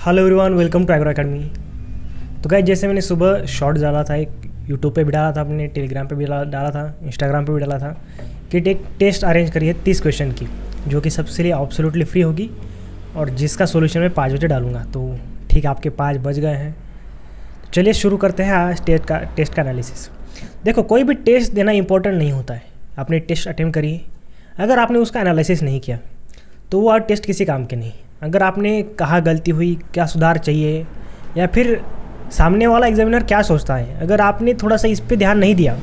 Hello everyone, welcome to agro academy. तो guys, जैसे मैंने सुबह शॉर्ट डाला था, एक यूट्यूब पे भी डाला था, अपने टेलीग्राम पे भी डाला था, इंस्टाग्राम पे भी डाला था कि एक टेस्ट अरेंज करी है 30 क्वेश्चन की, जो कि सबसे लिए एब्सोल्युटली फ्री होगी और जिसका सोल्यूशन मैं 5 बजे डालूंगा। तो ठीक है, आपके 5 बज गए हैं। तो चलिए शुरू करते हैं आज टेस्ट का एनालिसिस। देखो, कोई भी टेस्ट देना इंपॉर्टेंट नहीं होता है। आपने टेस्ट अटेम्प्ट करिए, अगर आपने उसका एनालिसिस नहीं किया तो वो टेस्ट किसी काम के नहीं। अगर आपने कहाँ गलती हुई, क्या सुधार चाहिए, या फिर सामने वाला एग्जामिनर क्या सोचता है, अगर आपने थोड़ा सा इस पे ध्यान नहीं दिया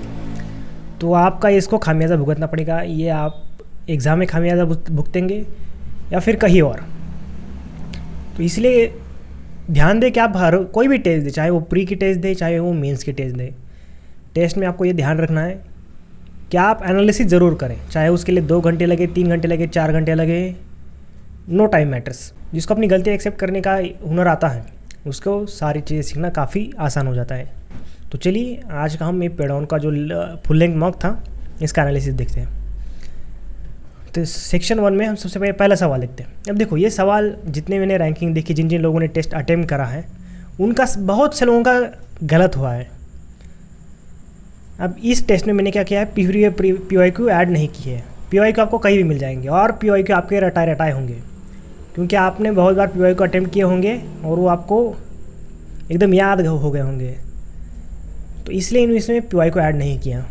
तो आपका इसको खामियाजा भुगतना पड़ेगा। ये आप एग्ज़ाम में खामियाजा भुगतेंगे या फिर कहीं और। तो इसलिए ध्यान दें कि आप हर कोई भी टेस्ट दें, चाहे वो प्री की टेस्ट दें, चाहे वो मेंस की टेस्ट दें, टेस्ट में आपको ये ध्यान रखना है कि आप एनालिसिस ज़रूर करें। चाहे उसके लिए 2 घंटे लगे, 3 घंटे लगे, 4 घंटे लगे, नो टाइम मैटर्स। जिसको अपनी गलती एक्सेप्ट करने का हुनर आता है, उसको सारी चीज़ें सीखना काफ़ी आसान हो जाता है। तो चलिए आज का हम पेडॉन का जो फुल लेंथ मॉक था, इसका एनालिसिस देखते हैं। तो सेक्शन 1 में हम सबसे पहला सवाल देखते हैं। अब देखो, ये सवाल जितने मैंने रैंकिंग देखी, जिन जिन लोगों ने टेस्ट अटेम्प्ट करा है, उनका बहुत से लोगों का गलत हुआ है। अब इस टेस्ट में मैंने क्या किया है, PYQ ऐड नहीं की है। PYQ आपको कहीं भी मिल जाएंगे और PYQ आपके रटाए होंगे, क्योंकि आपने बहुत बार PYQ अटेम्प्ट किए होंगे और वो आपको एकदम याद हो गए होंगे। तो इसलिए इसमें PYQ ऐड नहीं किया।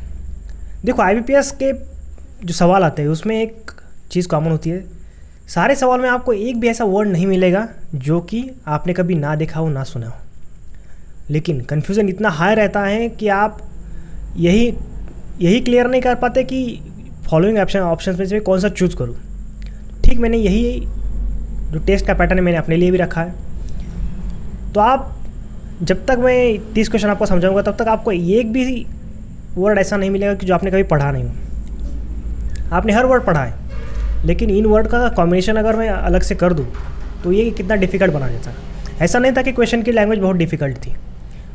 देखो, IBPS के जो सवाल आते हैं उसमें एक चीज़ कॉमन होती है, सारे सवाल में आपको एक भी ऐसा वर्ड नहीं मिलेगा जो कि आपने कभी ना देखा हो, ना सुना हो। लेकिन कन्फ्यूज़न इतना हाई रहता है कि आप यही क्लियर नहीं कर पाते कि फॉलोइंग ऑप्शन में से कौन सा चूज़ करूँ। ठीक, मैंने यही जो टेस्ट का पैटर्न है मैंने अपने लिए भी रखा है। तो आप जब तक मैं 30 क्वेश्चन आपको समझाऊंगा तब तक आपको एक भी वर्ड ऐसा नहीं मिलेगा कि जो आपने कभी पढ़ा नहीं हो। आपने हर वर्ड पढ़ा है, लेकिन इन वर्ड का कॉम्बिनेशन अगर मैं अलग से कर दूँ तो ये कितना डिफ़िकल्ट बना देता। ऐसा नहीं था कि क्वेश्चन की लैंग्वेज बहुत डिफ़िकल्ट थी,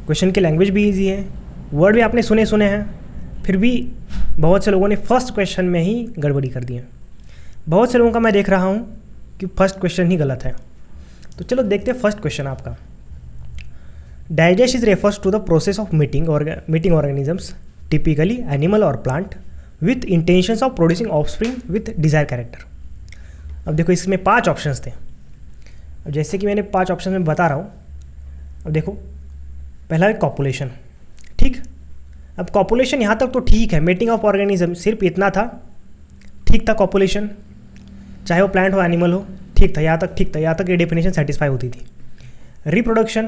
क्वेश्चन की लैंग्वेज भी ईजी है, वर्ड भी आपने सुने हैं, फिर भी बहुत से लोगों ने फर्स्ट क्वेश्चन में ही गड़बड़ी कर दी है। बहुत से लोगों का मैं देख रहा हूँ कि फर्स्ट क्वेश्चन ही गलत है। तो चलो देखते हैं फर्स्ट क्वेश्चन आपका। Digest refers to the process of meeting organisms, typically animal और plant, with intentions of producing offspring with desire character. अब देखो, इसमें 5 ऑप्शंस थे। अब जैसे कि मैंने 5 ऑप्शन में बता रहा हूँ। अब देखो, पहला है कॉपुलेशन। ठीक, अब कॉपुलेशन यहाँ तक तो ठीक है, मीटिंग ऑफ ऑर्गेनिज्म सिर्फ इतना था, ठीक था कॉपुलेशन, चाहे वो प्लांट हो एनिमल हो, ठीक था, यहाँ तक ठीक था, यहाँ तक ये डेफिनेशन सेटिस्फाई होती थी। रिप्रोडक्शन,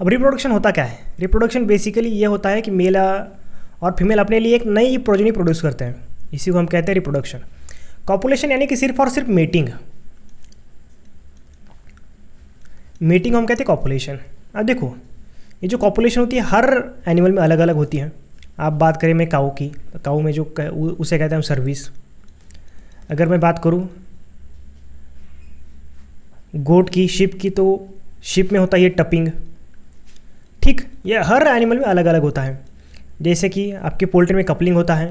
अब रिप्रोडक्शन होता क्या है? रिप्रोडक्शन बेसिकली ये होता है कि मेल और फीमेल अपने लिए एक नई प्रोजेनी प्रोड्यूस करते हैं, इसी को हम कहते हैं रिप्रोडक्शन। कॉपुलेशन यानी कि सिर्फ और सिर्फ मीटिंग हम कहते हैं कॉपुलेशन। अब देखो, ये जो कॉपुलेशन होती है हर एनिमल में अलग अलग होती है। आप बात करें मैं काऊ की, काऊ में जो उसे कहते हैं हम सर्विस। अगर मैं बात करूं गोट की, शिप की, तो शिप में होता है ये टपिंग। ठीक, ये हर एनिमल में अलग अलग होता है। जैसे कि आपके पोल्ट्री में कपलिंग होता है।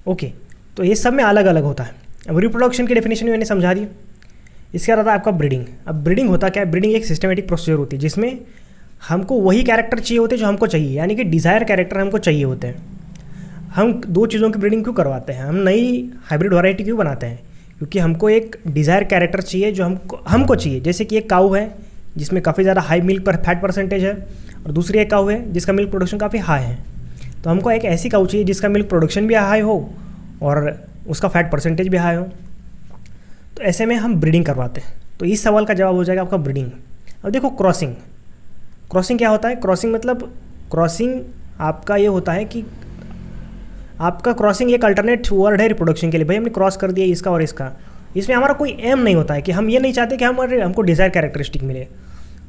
ओके, तो ये सब में अलग अलग होता है। अब रिप्रोडक्शन की डेफिनेशन मैंने समझा दी। इसके बाद आता है आपका ब्रीडिंग। अब ब्रीडिंग होता क्या है? ब्रीडिंग एक सिस्टमेटिक प्रोसीजर होती है जिसमें हमको वही कैरेक्टर चाहिए होते हैं जो हमको चाहिए, यानी कि डिज़ायर कैरेक्टर हमको चाहिए होते हैं। हम 2 चीज़ों की ब्रीडिंग क्यों करवाते हैं? हम नई हाइब्रिड वैरायटी क्यों बनाते हैं? क्योंकि हमको एक डिज़ायर कैरेक्टर चाहिए जो हमको चाहिए। जैसे कि एक काऊ है जिसमें काफ़ी ज़्यादा हाई मिल्क पर फैट परसेंटेज है, और दूसरी एक काऊ है जिसका मिल्क प्रोडक्शन काफ़ी हाई है। तो हमको एक ऐसी काऊ चाहिए जिसका मिल्क प्रोडक्शन भी हाई हो और उसका फैट परसेंटेज भी हाई हो। तो ऐसे में हम ब्रीडिंग करवाते हैं। तो इस सवाल का जवाब हो जाएगा आपका ब्रीडिंग। अब देखो, क्रॉसिंग क्या होता है? क्रॉसिंग आपका ये होता है कि आपका क्रॉसिंग एक अल्टरनेट वर्ड है रिप्रोडक्शन के लिए। भाई हमने क्रॉस कर दिया इसका और इसका, इसमें हमारा कोई एम नहीं होता है कि हम ये नहीं चाहते कि हमको डिज़ायर कैरेक्टरिस्टिक मिले।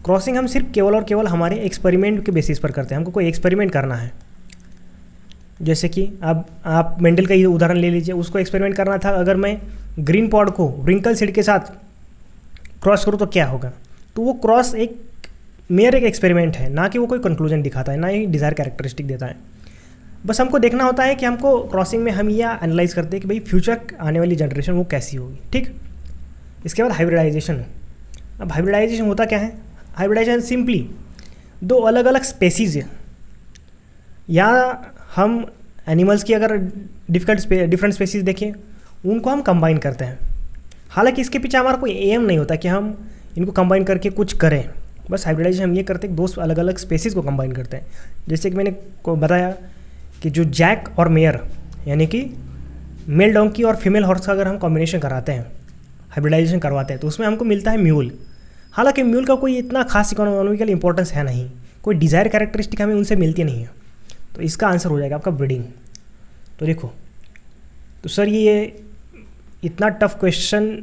क्रॉसिंग हम सिर्फ केवल और केवल हमारे एक्सपेरिमेंट के बेसिस पर करते हैं। हमको कोई एक्सपेरिमेंट करना है, जैसे कि अब आप मेंडल का ही उदाहरण ले लीजिए। उसको एक्सपेरिमेंट करना था, अगर मैं ग्रीन पॉड को रिंकल सीड के साथ क्रॉस करूँ तो क्या होगा? तो वो क्रॉस एक एक्सपेरिमेंट है, ना कि वो कोई कंक्लूजन दिखाता है, ना ही डिज़ायर कैरेक्टरिस्टिक देता है। बस हमको देखना होता है कि हमको क्रॉसिंग में हम यह एनालाइज करते हैं कि भाई फ्यूचर आने वाली जनरेशन वो कैसी होगी। ठीक, इसके बाद हाइब्रिडाइजेशन। अब हाइब्रिडाइजेशन होता क्या है? हाइब्रिडाइजेशन सिंपली दो अलग अलग स्पेसीज है, या हम एनिमल्स की अगर डिफरेंट स्पेसीज देखें उनको हम कंबाइन करते हैं। हालांकि इसके पीछे हमारा कोई एम नहीं होता कि हम इनको कंबाइन करके कुछ करें, बस हाइब्रिडाइजेशन हम ये करते हैं, दो अलग अलग स्पेसीज को कंबाइन करते हैं। जैसे कि मैंने को बताया कि जो जैक और मेयर यानी कि मेल डोंकी और फीमेल हॉर्स का अगर हम कॉम्बिनेशन कराते हैं, हाइब्रिडाइजेशन करवाते हैं, तो उसमें हमको मिलता है म्यूल। हालांकि म्यूल का कोई इतना खास इकोनॉमिकल इंपॉर्टेंस है नहीं, कोई डिज़ायर कैरेक्टरिस्टिक हमें उनसे मिलती नहीं है, तो इसका आंसर हो जाएगा आपका ब्रीडिंग। तो देखो, तो सर ये इतना टफ क्वेश्चन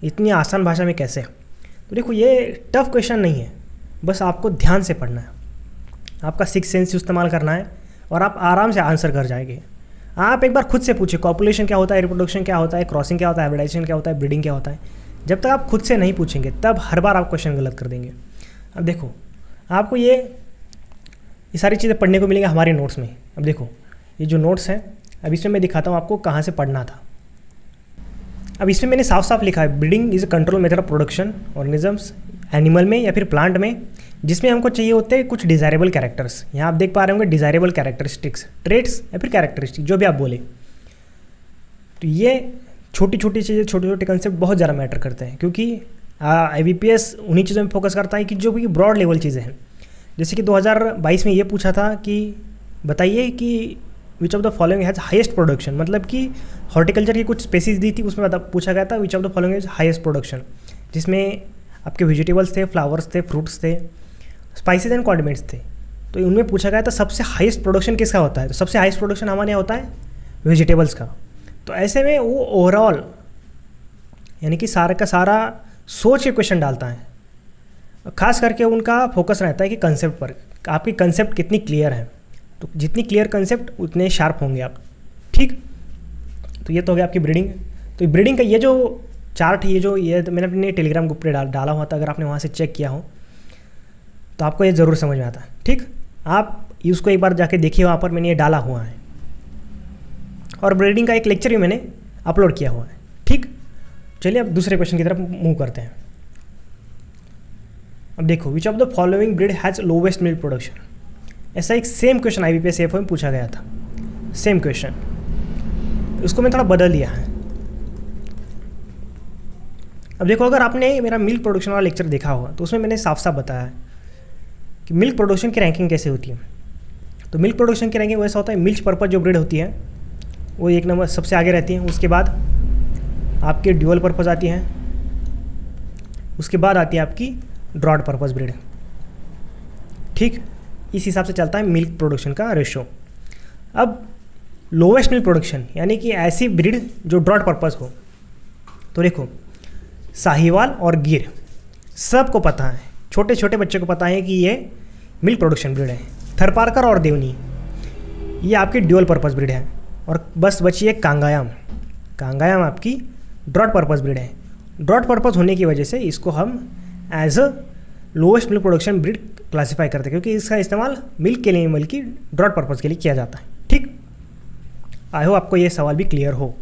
इतनी आसान भाषा में कैसे? तो देखो, ये टफ क्वेश्चन नहीं है, बस आपको ध्यान से पढ़ना है, आपका सिक्स सेंस इस्तेमाल करना है और आप आराम से आंसर कर जाएंगे। आप एक बार खुद से पूछिए कॉपुलेशन क्या होता है, रिप्रोडक्शन क्या होता है, क्रॉसिंग क्या होता है, हाइब्रिडाइजेशन क्या होता है, ब्रीडिंग क्या होता है। जब तक आप खुद से नहीं पूछेंगे तब हर बार आप क्वेश्चन गलत कर देंगे। अब देखो, आपको ये सारी चीज़ें पढ़ने को मिलेंगी हमारे नोट्स में। अब देखो, ये जो नोट्स हैं, अब इसमें मैं दिखाता हूँ आपको कहाँ से पढ़ना था। अब इसमें मैंने साफ साफ लिखा है, breeding is a control method of production organisms, animal में या फिर प्लांट में, जिसमें हमको चाहिए होते हैं कुछ डिज़ायरेबल कैरेक्टर्स। यहाँ आप देख पा रहे होंगे डिज़ायरेबल कैरेक्टरिस्टिक्स, ट्रेट्स या फिर कैरेक्टरिस्टिक, जो भी आप बोले। तो ये छोटी छोटी चीज़ें, छोटे छोटे कंसेप्ट बहुत ज़्यादा मैटर करते हैं, क्योंकि IBPS उन्हीं चीज़ों में फोकस करता है कि जो भी ब्रॉड लेवल चीज़ें हैं। जैसे कि 2022 में ये पूछा था कि बताइए कि विच of the following has highest production, मतलब कि हॉर्टिकल्चर की कुछ स्पेसीज दी थी, उसमें पूछा गया था which of the following has highest production, जिसमें आपके वेजिटेबल्स थे, फ्लावर्स थे, फ्रूट्स थे, स्पाइसेस एंड कॉन्डिमेंट्स थे। तो उनमें पूछा गया था सबसे हाईएस्ट प्रोडक्शन किसका होता है, तो सबसे हाईएस्ट प्रोडक्शन हमारे यहाँ होता है वेजिटेबल्स का। तो ऐसे में वो ओवरऑल यानी कि सारा का सारा सोच के क्वेश्चन डालता है, खास करके उनका फोकस रहता है कि कंसेप्ट पर, आपकी कंसेप्ट कितनी क्लियर है। तो जितनी क्लियर कंसेप्ट उतने शार्प होंगे आप, ठीक। तो ये तो हो गया आपकी ब्रीडिंग। तो ब्रीडिंग का ये जो चार्ट है, ये तो मैंने अपने टेलीग्राम ग्रुप पे डाला हुआ था, अगर आपने वहाँ से चेक किया हो तो आपको ये ज़रूर समझ में आता है, ठीक। आप उसको एक बार जाके देखिए, वहाँ पर मैंने ये डाला हुआ है, और ब्रीडिंग का एक लेक्चर भी मैंने अपलोड किया हुआ है, ठीक। चलिए अब दूसरे क्वेश्चन की तरफ मूव करते हैं। अब देखो, विच of the following breed has lowest milk production. ऐसा एक सेम क्वेश्चन IBPS AFO में पूछा गया था, सेम क्वेश्चन, उसको मैं थोड़ा बदल दिया है। अब देखो, अगर आपने मेरा मिल्क प्रोडक्शन वाला लेक्चर देखा होगा तो उसमें मैंने साफ साफ बताया है कि मिल्क प्रोडक्शन की रैंकिंग कैसे होती है। तो मिल्क प्रोडक्शन की रैंकिंग वैसा होता है, मिल्क पर्पस जो ब्रीड होती है वो एक नंबर सबसे आगे रहती है, उसके बाद आपके ड्यूअल पर्पस आती हैं, उसके बाद आती है आपकी ड्रॉड पर्पस ब्रीड, ठीक। इस हिसाब से चलता है मिल्क प्रोडक्शन का रेशो। अब लोवेस्ट मिल्क प्रोडक्शन यानी कि ऐसी ब्रीड जो ड्रॉड पर्पस हो, तो देखो साहिवाल और गिर सबको पता है, छोटे छोटे बच्चे को पता है कि ये मिल्क प्रोडक्शन ब्रीड है। थरपारकर और देवनी ये आपकी ड्यूअल पर्पस ब्रीड है, और बस बची है कांगायाम। कांगायाम आपकी ड्रॉड पर्पस ब्रीड है। ड्रॉड पर्पस होने की वजह से इसको हम as a lowest milk production breed classify करते हैं, क्योंकि इसका इस्तेमाल मिल्क के लिए, मिल्क की ड्रॉड पर्पस के लिए किया जाता है, ठीक। आई होप आपको ये सवाल भी क्लियर हो।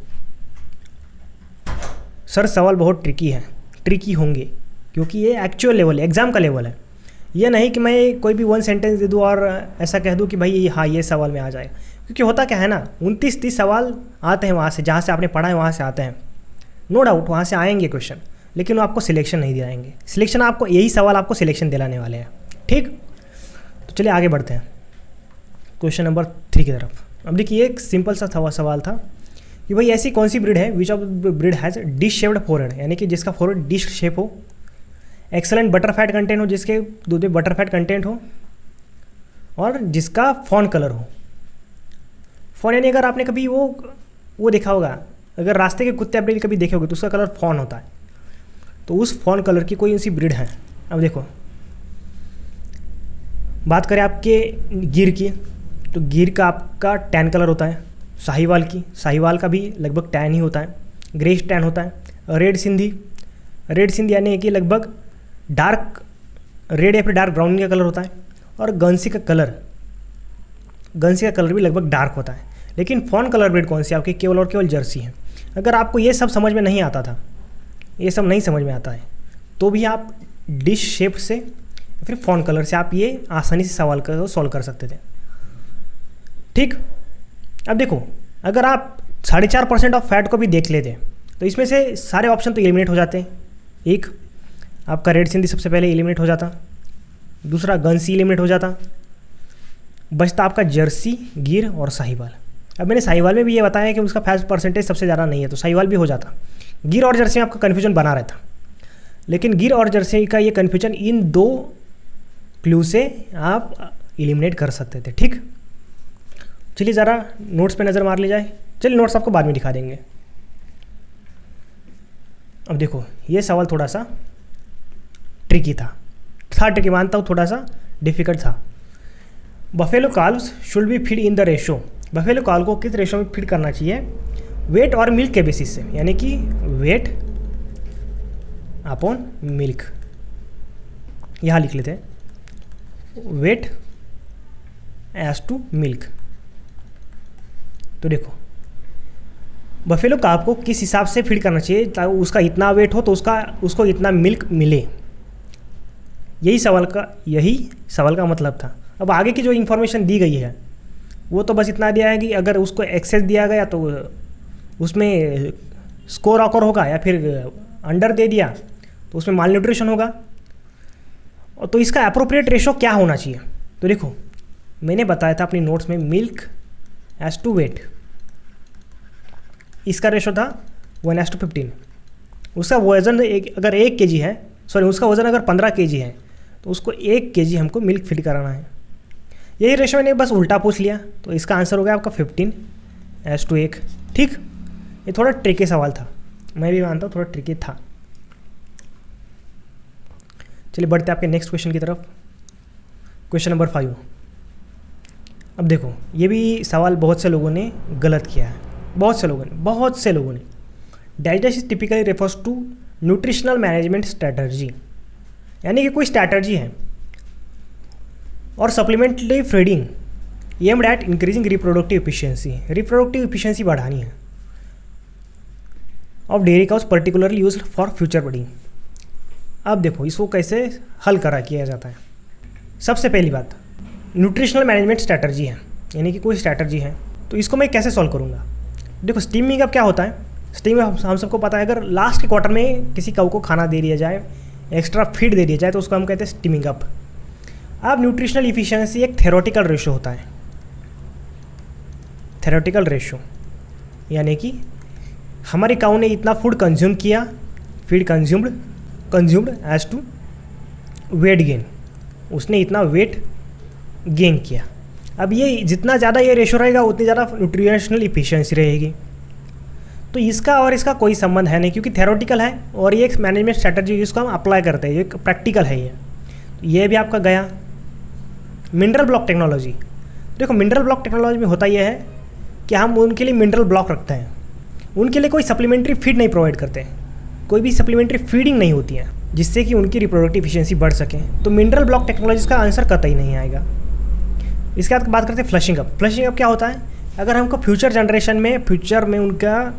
सर सवाल बहुत ट्रिकी है, ट्रिकी होंगे क्योंकि ये एक्चुअल लेवल है, एग्ज़ाम का लेवल है। ये नहीं कि मैं कोई भी वन सेंटेंस दे दूँ और ऐसा कह दूँ कि भाई हाँ ये सवाल में आ जाए, क्योंकि होता क्या है ना, 29-30 सवाल आते हैं वहाँ से, जहाँ से आपने पढ़ा है वहाँ से आते हैं, नो डाउट वहाँ से आएंगे क्वेश्चन, लेकिन वो आपको सिलेक्शन नहीं दिलाएंगे। सिलेक्शन आपको, यही सवाल आपको सिलेक्शन दिलाने वाले हैं, ठीक। तो चलिए आगे बढ़ते हैं क्वेश्चन नंबर 3 की तरफ। अब देखिए, एक सिंपल सा सवाल था कि भाई ऐसी कौन सी ब्रीड है which of breed has dish shaped forehead, यानी कि जिसका फोरहेड डिश शेप हो, एक्सेलेंट बटर फैट कंटेंट हो, जिसके दूध में बटर फैट कंटेंट हो, और जिसका फॉन कलर हो। फॉन यानी अगर आपने कभी वो देखा होगा, अगर रास्ते के कुत्ते आपने कभी देखे होगे तो उसका कलर फॉन होता है, तो उस फॉन कलर की कोई ऐसी ब्रीड है। अब देखो, बात करें आपके गिर की, तो गिर का आपका टैन कलर होता है। साहिवाल का भी लगभग टैन ही होता है, ग्रेश टैन होता है। रेड सिंधी यानी कि लगभग डार्क रेड या फिर डार्क ब्राउन का कलर होता है। और गंसी का कलर भी लगभग डार्क होता है। लेकिन फॉन कलर ब्रीड कौन सी आपकी, केवल और केवल जर्सी है। अगर आपको ये सब समझ में नहीं आता था, ये सब नहीं समझ में आता है, तो भी आप डिश शेप से या फिर फॉन्ट कलर से आप ये आसानी से सवाल को सॉल्व कर सकते थे। ठीक, अब देखो अगर आप 4.5% ऑफ फैट को भी देख लेते तो इसमें से सारे ऑप्शन तो एलिमिनेट हो जाते हैं। एक आपका रेड सिंधी सबसे पहले एलिमिनेट हो जाता, दूसरा गंसी एलिमिनेट हो जाता, बचता आपका जर्सी, गिर और साहिवाल। अब मैंने साहिवाल में भी ये बताया कि उसका फैट परसेंटेज सबसे ज़्यादा नहीं है, तो साहिवाल भी हो जाता। गिर और जर्सी में आपका कन्फ्यूजन बना रहता, लेकिन गिर और जर्सी का ये कन्फ्यूजन इन 2 क्लू से आप एलिमिनेट कर सकते थे। ठीक, चलिए ज़रा नोट्स पे नज़र मार ली जाए। चलिए नोट्स आपको बाद में दिखा देंगे। अब देखो ये सवाल थोड़ा सा ट्रिकी था ट्रिकी मानता हूँ, थोड़ा सा डिफिकल्ट था। Buffalo calves should be feed in the ratio, buffalo calf को किस रेशो में फीड करना चाहिए? वेट और मिल्क के बेसिस से, यानी कि वेट अपॉन मिल्क। यहाँ लिख लेते हैं वेट एज टू मिल्क। तो देखो बफेलो काव को किस हिसाब से फीड करना चाहिए ताकि उसका इतना वेट हो तो उसको इतना मिल्क मिले, यही सवाल का मतलब था। अब आगे की जो इन्फॉर्मेशन दी गई है वो तो बस इतना दिया है कि अगर उसको एक्सेस दिया गया तो उसमें स्कोर ऑकर होगा, या फिर अंडर दे दिया तो उसमें माल न्यूट्रिशन होगा। और तो इसका अप्रोप्रिएट रेशो क्या होना चाहिए? तो देखो मैंने बताया था अपनी नोट्स में मिल्क एज टू वेट, इसका रेशो था 1:15। उसका वज़न अगर 1 kg है, सॉरी उसका वज़न अगर 15 kg है तो उसको 1 kg हमको मिल्क फीड कराना है। यही रेशो मैंने बस उल्टा पूछ लिया, तो इसका आंसर हो गया आपका 15:1। ठीक, ये थोड़ा ट्रिकी सवाल था, मैं भी मानता हूँ थोड़ा ट्रिकी था। चलिए बढ़ते आपके नेक्स्ट क्वेश्चन की तरफ। Question number 5। अब देखो ये भी सवाल बहुत से लोगों ने गलत किया है, बहुत से लोगों ने। Digest typically refers to nutritional management strategy, यानी कि कोई स्ट्रैटर्जी है और supplementary feeding aimed at increasing reproductive efficiency बढ़ानी है of dairy cows particularly used for future breeding. अब देखो इसको कैसे हल किया जाता है। सबसे पहली बात, न्यूट्रिशनल मैनेजमेंट स्ट्रैटर्जी है, यानी कि कोई स्ट्रैटर्जी है, तो इसको मैं कैसे सॉल्व करूँगा? देखो स्टीमिंग अप क्या होता है? स्टीमिंग अप हम सबको पता है, अगर लास्ट के क्वार्टर में किसी काऊ को खाना दे दिया जाए, एक्स्ट्रा फीड दे दिया जाए, तो उसको हम कहते हैं स्टीमिंग अप। अब न्यूट्रिशनल इफिशिएंसी एक थेरोटिकल रेशो होता है, थेरोटिकल रेशो यानी कि हमारी काऊ ने इतना फूड कंज्यूम किया, feed consumed as to weight gain, उसने इतना वेट गेन किया। अब ये जितना ज़्यादा ये रेशो रहेगा उतनी ज़्यादा न्यूट्रिशनल इफिशिएंसी रहेगी। तो इसका और इसका कोई संबंध है नहीं, क्योंकि थेरोटिकल है और ये एक मैनेजमेंट स्ट्रैटेजी जिसको हम अप्लाई करते हैं, ये प्रैक्टिकल है। ये भी आपका गया। मिनरल ब्लॉक टेक्नोलॉजी, देखो मिनरल ब्लॉक टेक्नोलॉजी में होता यह है कि हम उनके लिए मिनरल ब्लॉक रखते हैं, उनके लिए कोई सप्लीमेंट्री फीड नहीं प्रोवाइड करते, कोई भी सप्लीमेंट्री फीडिंग नहीं होती है जिससे कि उनकी रिप्रोडक्टिव एफिशिएंसी बढ़ सके। तो मिनरल ब्लॉक टेक्नोलॉजी का आंसर कतई नहीं आएगा। इसके बाद बात करते हैं फ्लशिंग अप। फ्लशिंग अप क्या होता है? अगर हमको फ्यूचर में उनका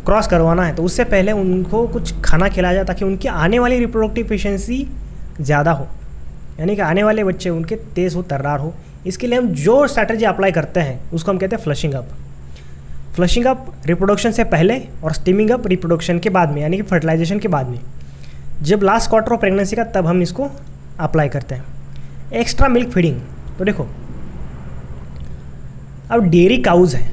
क्रॉस करवाना है तो उससे पहले उनको कुछ खाना खिलाया जाए ताकि उनकी आने वाली रिप्रोडक्टिव एफिशिएंसी ज़्यादा हो, यानी कि आने वाले बच्चे उनके तेज़ हो, तर्रार हो। इसके लिए हम जो स्ट्रैटेजी अप्लाई करते हैं उसको हम कहते हैं flushing up. Flushing up reproduction से पहले और स्टीमिंग अप रिप्रोडक्शन के बाद में, यानी कि फर्टिलाइजेशन के बाद में, जब लास्ट क्वार्टर ऑफ प्रेगनेंसी का, तब हम इसको अप्लाई करते हैं। एक्स्ट्रा मिल्क फीडिंग, तो देखो अब डेयरी काउज़ हैं,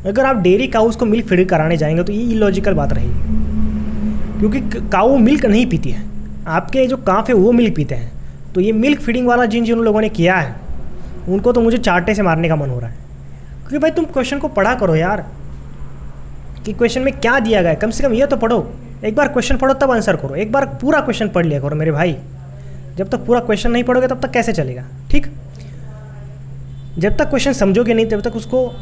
अगर आप डेयरी काउज़ को मिल्क फीड कराने जाएंगे तो ये इलॉजिकल बात रहेगी, क्योंकि काऊ मिल्क नहीं पीती है, आपके जो काफ है वो मिल्क पीते हैं। तो ये मिल्क फीडिंग वाला जिन लोगों ने किया है उनको तो मुझे चाटे से मारने का मन हो रहा है, क्योंकि भाई तुम क्वेश्चन को पढ़ा करो यार, कि क्वेश्चन में क्या दिया गया है, कम से कम ये तो पढ़ो। एक बार क्वेश्चन पढ़ो तब आंसर करो, एक बार पूरा क्वेश्चन पढ़ लिया करो मेरे भाई। जब तक पूरा क्वेश्चन नहीं पढ़ोगे तब तक कैसे चलेगा? ठीक, जब तक क्वेश्चन समझोगे नहीं तब तक उसको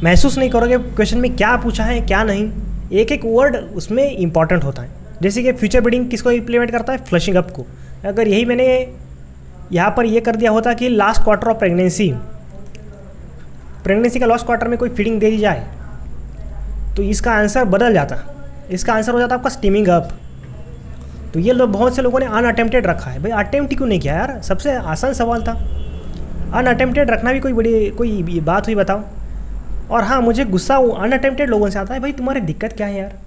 महसूस नहीं करोगे क्वेश्चन में क्या पूछा है क्या नहीं। एक एक वर्ड उसमें इंपॉर्टेंट होता है। जैसे कि फ्यूचर ब्रीडिंग किसको इम्प्लीमेंट करता है? फ्लशिंग अप को। अगर यही मैंने यहाँ पर ये कर दिया होता कि लास्ट क्वार्टर ऑफ प्रेगनेंसी का लास्ट क्वार्टर में कोई फीडिंग दे दी जाए, तो इसका आंसर बदल जाता। इसका आंसर हो जाता आपका स्टीमिंग अप। तो ये लोग बहुत से लोगों ने अनअटेम्प्टेड रखा है। भाई अटेम्प्ट क्यों नहीं किया यार, सबसे आसान सवाल था। अनअटेम्प्टेड रखना भी कोई बात हुई बताओ। और हाँ, मुझे गुस्सा अनअटेम्प्टेड लोगों से आता है, भाई तुम्हारी दिक्कत क्या है यार।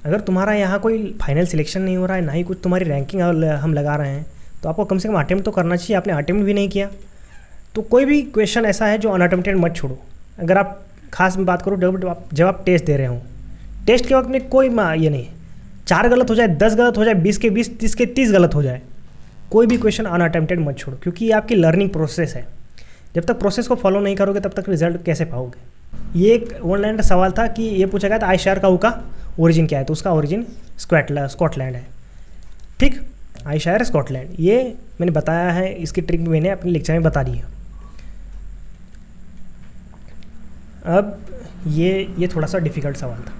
अगर तुम्हारा यहाँ कोई फाइनल सिलेक्शन नहीं हो रहा है, ना ही कुछ तुम्हारी रैंकिंग हम लगा रहे हैं, तो आपको कम से कम अटेम्प्ट तो करना चाहिए। आपने अटेम्प्ट भी नहीं किया। तो कोई भी क्वेश्चन ऐसा है जो अनअटेम्प्टेड मत छोड़ो। अगर आप खास में बात करो, जब आप टेस्ट दे रहे हो, टेस्ट के वक्त में कोई ये नहीं, 4 गलत हो जाए, 10 गलत हो जाए, 20 के 20, 30 के 30 गलत हो जाए, कोई भी क्वेश्चन अनअटेम्प्टेड मत छोड़ो, क्योंकि ये आपकी लर्निंग प्रोसेस है। जब तक प्रोसेस को फॉलो नहीं करोगे तब तक रिजल्ट कैसे पाओगे। ये एक ऑनलाइन का सवाल था कि ये पूछा गया था आयशायर काऊ का ओरिजिन क्या है, तो उसका ओरिजिन स्कॉटलैंड है। ठीक, आयशायर स्कॉटलैंड, ये मैंने बताया है, इसकी ट्रिक मैंने अपने लेक्चर में बता दी है। अब ये थोड़ा सा डिफ़िकल्ट सवाल था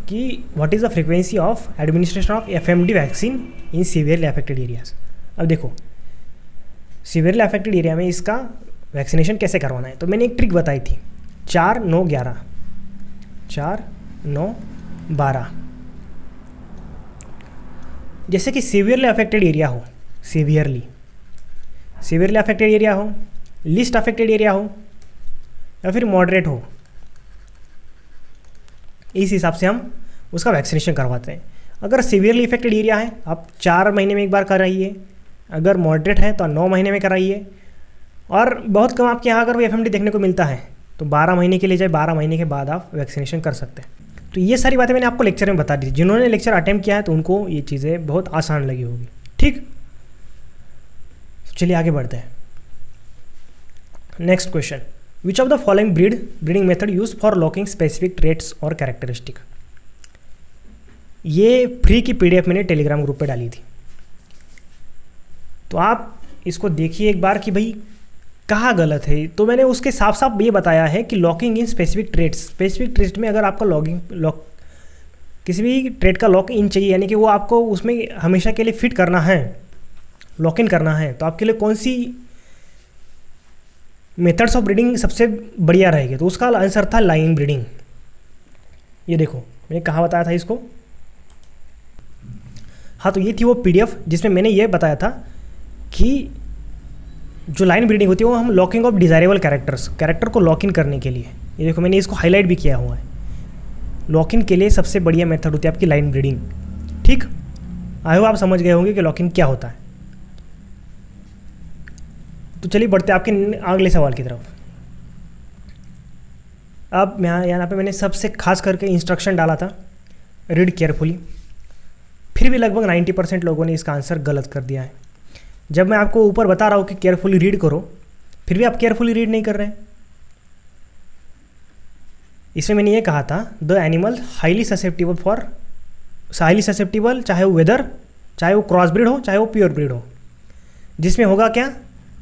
कि what is the frequency of administration of FMD vaccine in severely affected areas. अब देखो, सीवियरली अफेक्टेड एरिया में इसका वैक्सीनेशन कैसे करवाना है, तो मैंने एक ट्रिक बताई थी, 4 9 11, 4 9 12। जैसे कि सीवियरली अफेक्टेड एरिया हो, सीवियरली अफेक्टेड एरिया हो, लिस्ट अफेक्टेड एरिया हो, या फिर मॉडरेट हो, इस हिसाब से हम उसका वैक्सीनेशन करवाते हैं। अगर सीवियरली इफेक्टेड एरिया है, आप 4 महीने में एक बार कराइए। अगर मॉडरेट है तो 9 महीने में कराइए। और बहुत कम आपके यहाँ अगर FMD देखने को मिलता है तो 12 महीने के लिए जाए, 12 महीने के बाद आप वैक्सीनेशन कर सकते हैं। तो ये सारी बातें मैंने आपको लेक्चर में बता दी। जिन्होंने लेक्चर अटेम्प्ट किया है तो उनको ये चीज़ें बहुत आसान लगी होगी। ठीक, चलिए आगे बढ़ते हैं। Next question, which of the following breeding method use for locking specific traits और कैरेक्टरिस्टिक। ये फ्री की PDF मैंने टेलीग्राम ग्रुप पे डाली थी, तो आप इसको देखिए एक बार कि भाई कहाँ गलत है। तो मैंने उसके साफ साफ ये बताया है कि लॉकिंग इन स्पेसिफिक ट्रेट्स में अगर आपका किसी भी ट्रेट का लॉक इन चाहिए, यानी कि वो आपको उसमें हमेशा के लिए फिट करना है, लॉक इन करना है, तो आपके लिए कौन सी मेथड्स ऑफ ब्रीडिंग सबसे बढ़िया रहेगी, तो उसका आंसर था लाइन ब्रीडिंग। ये देखो मैंने कहाँ बताया था इसको, हाँ, तो ये थी वो PDF जिसमें मैंने ये बताया था कि जो लाइन ब्रीडिंग होती है वो हम लॉकिंग ऑफ डिज़ायरेबल कैरेक्टर को लॉक इन करने के लिए, ये देखो मैंने इसको हाईलाइट भी किया हुआ है। लॉक इन के लिए सबसे बढ़िया मेथड होती है आपकी लाइन ब्रीडिंग। ठीक, आई होप आप समझ गए होंगे कि लॉक इन क्या होता है। तो चलिए बढ़ते हैं आपके अगले सवाल की तरफ। अब यहाँ पे मैंने सबसे खास करके इंस्ट्रक्शन डाला था, रीड केयरफुली। फिर भी लगभग 90% लोगों ने इसका आंसर गलत कर दिया है। जब मैं आपको ऊपर बता रहा हूँ कि केयरफुली रीड करो, फिर भी आप केयरफुली रीड नहीं कर रहे हैं। इसमें मैंने ये कहा था, द एनिमल हाईली ससेप्टिबल, चाहे वो वेदर, चाहे वो क्रॉस ब्रीड हो, चाहे वो प्योर ब्रीड हो, जिसमें होगा क्या,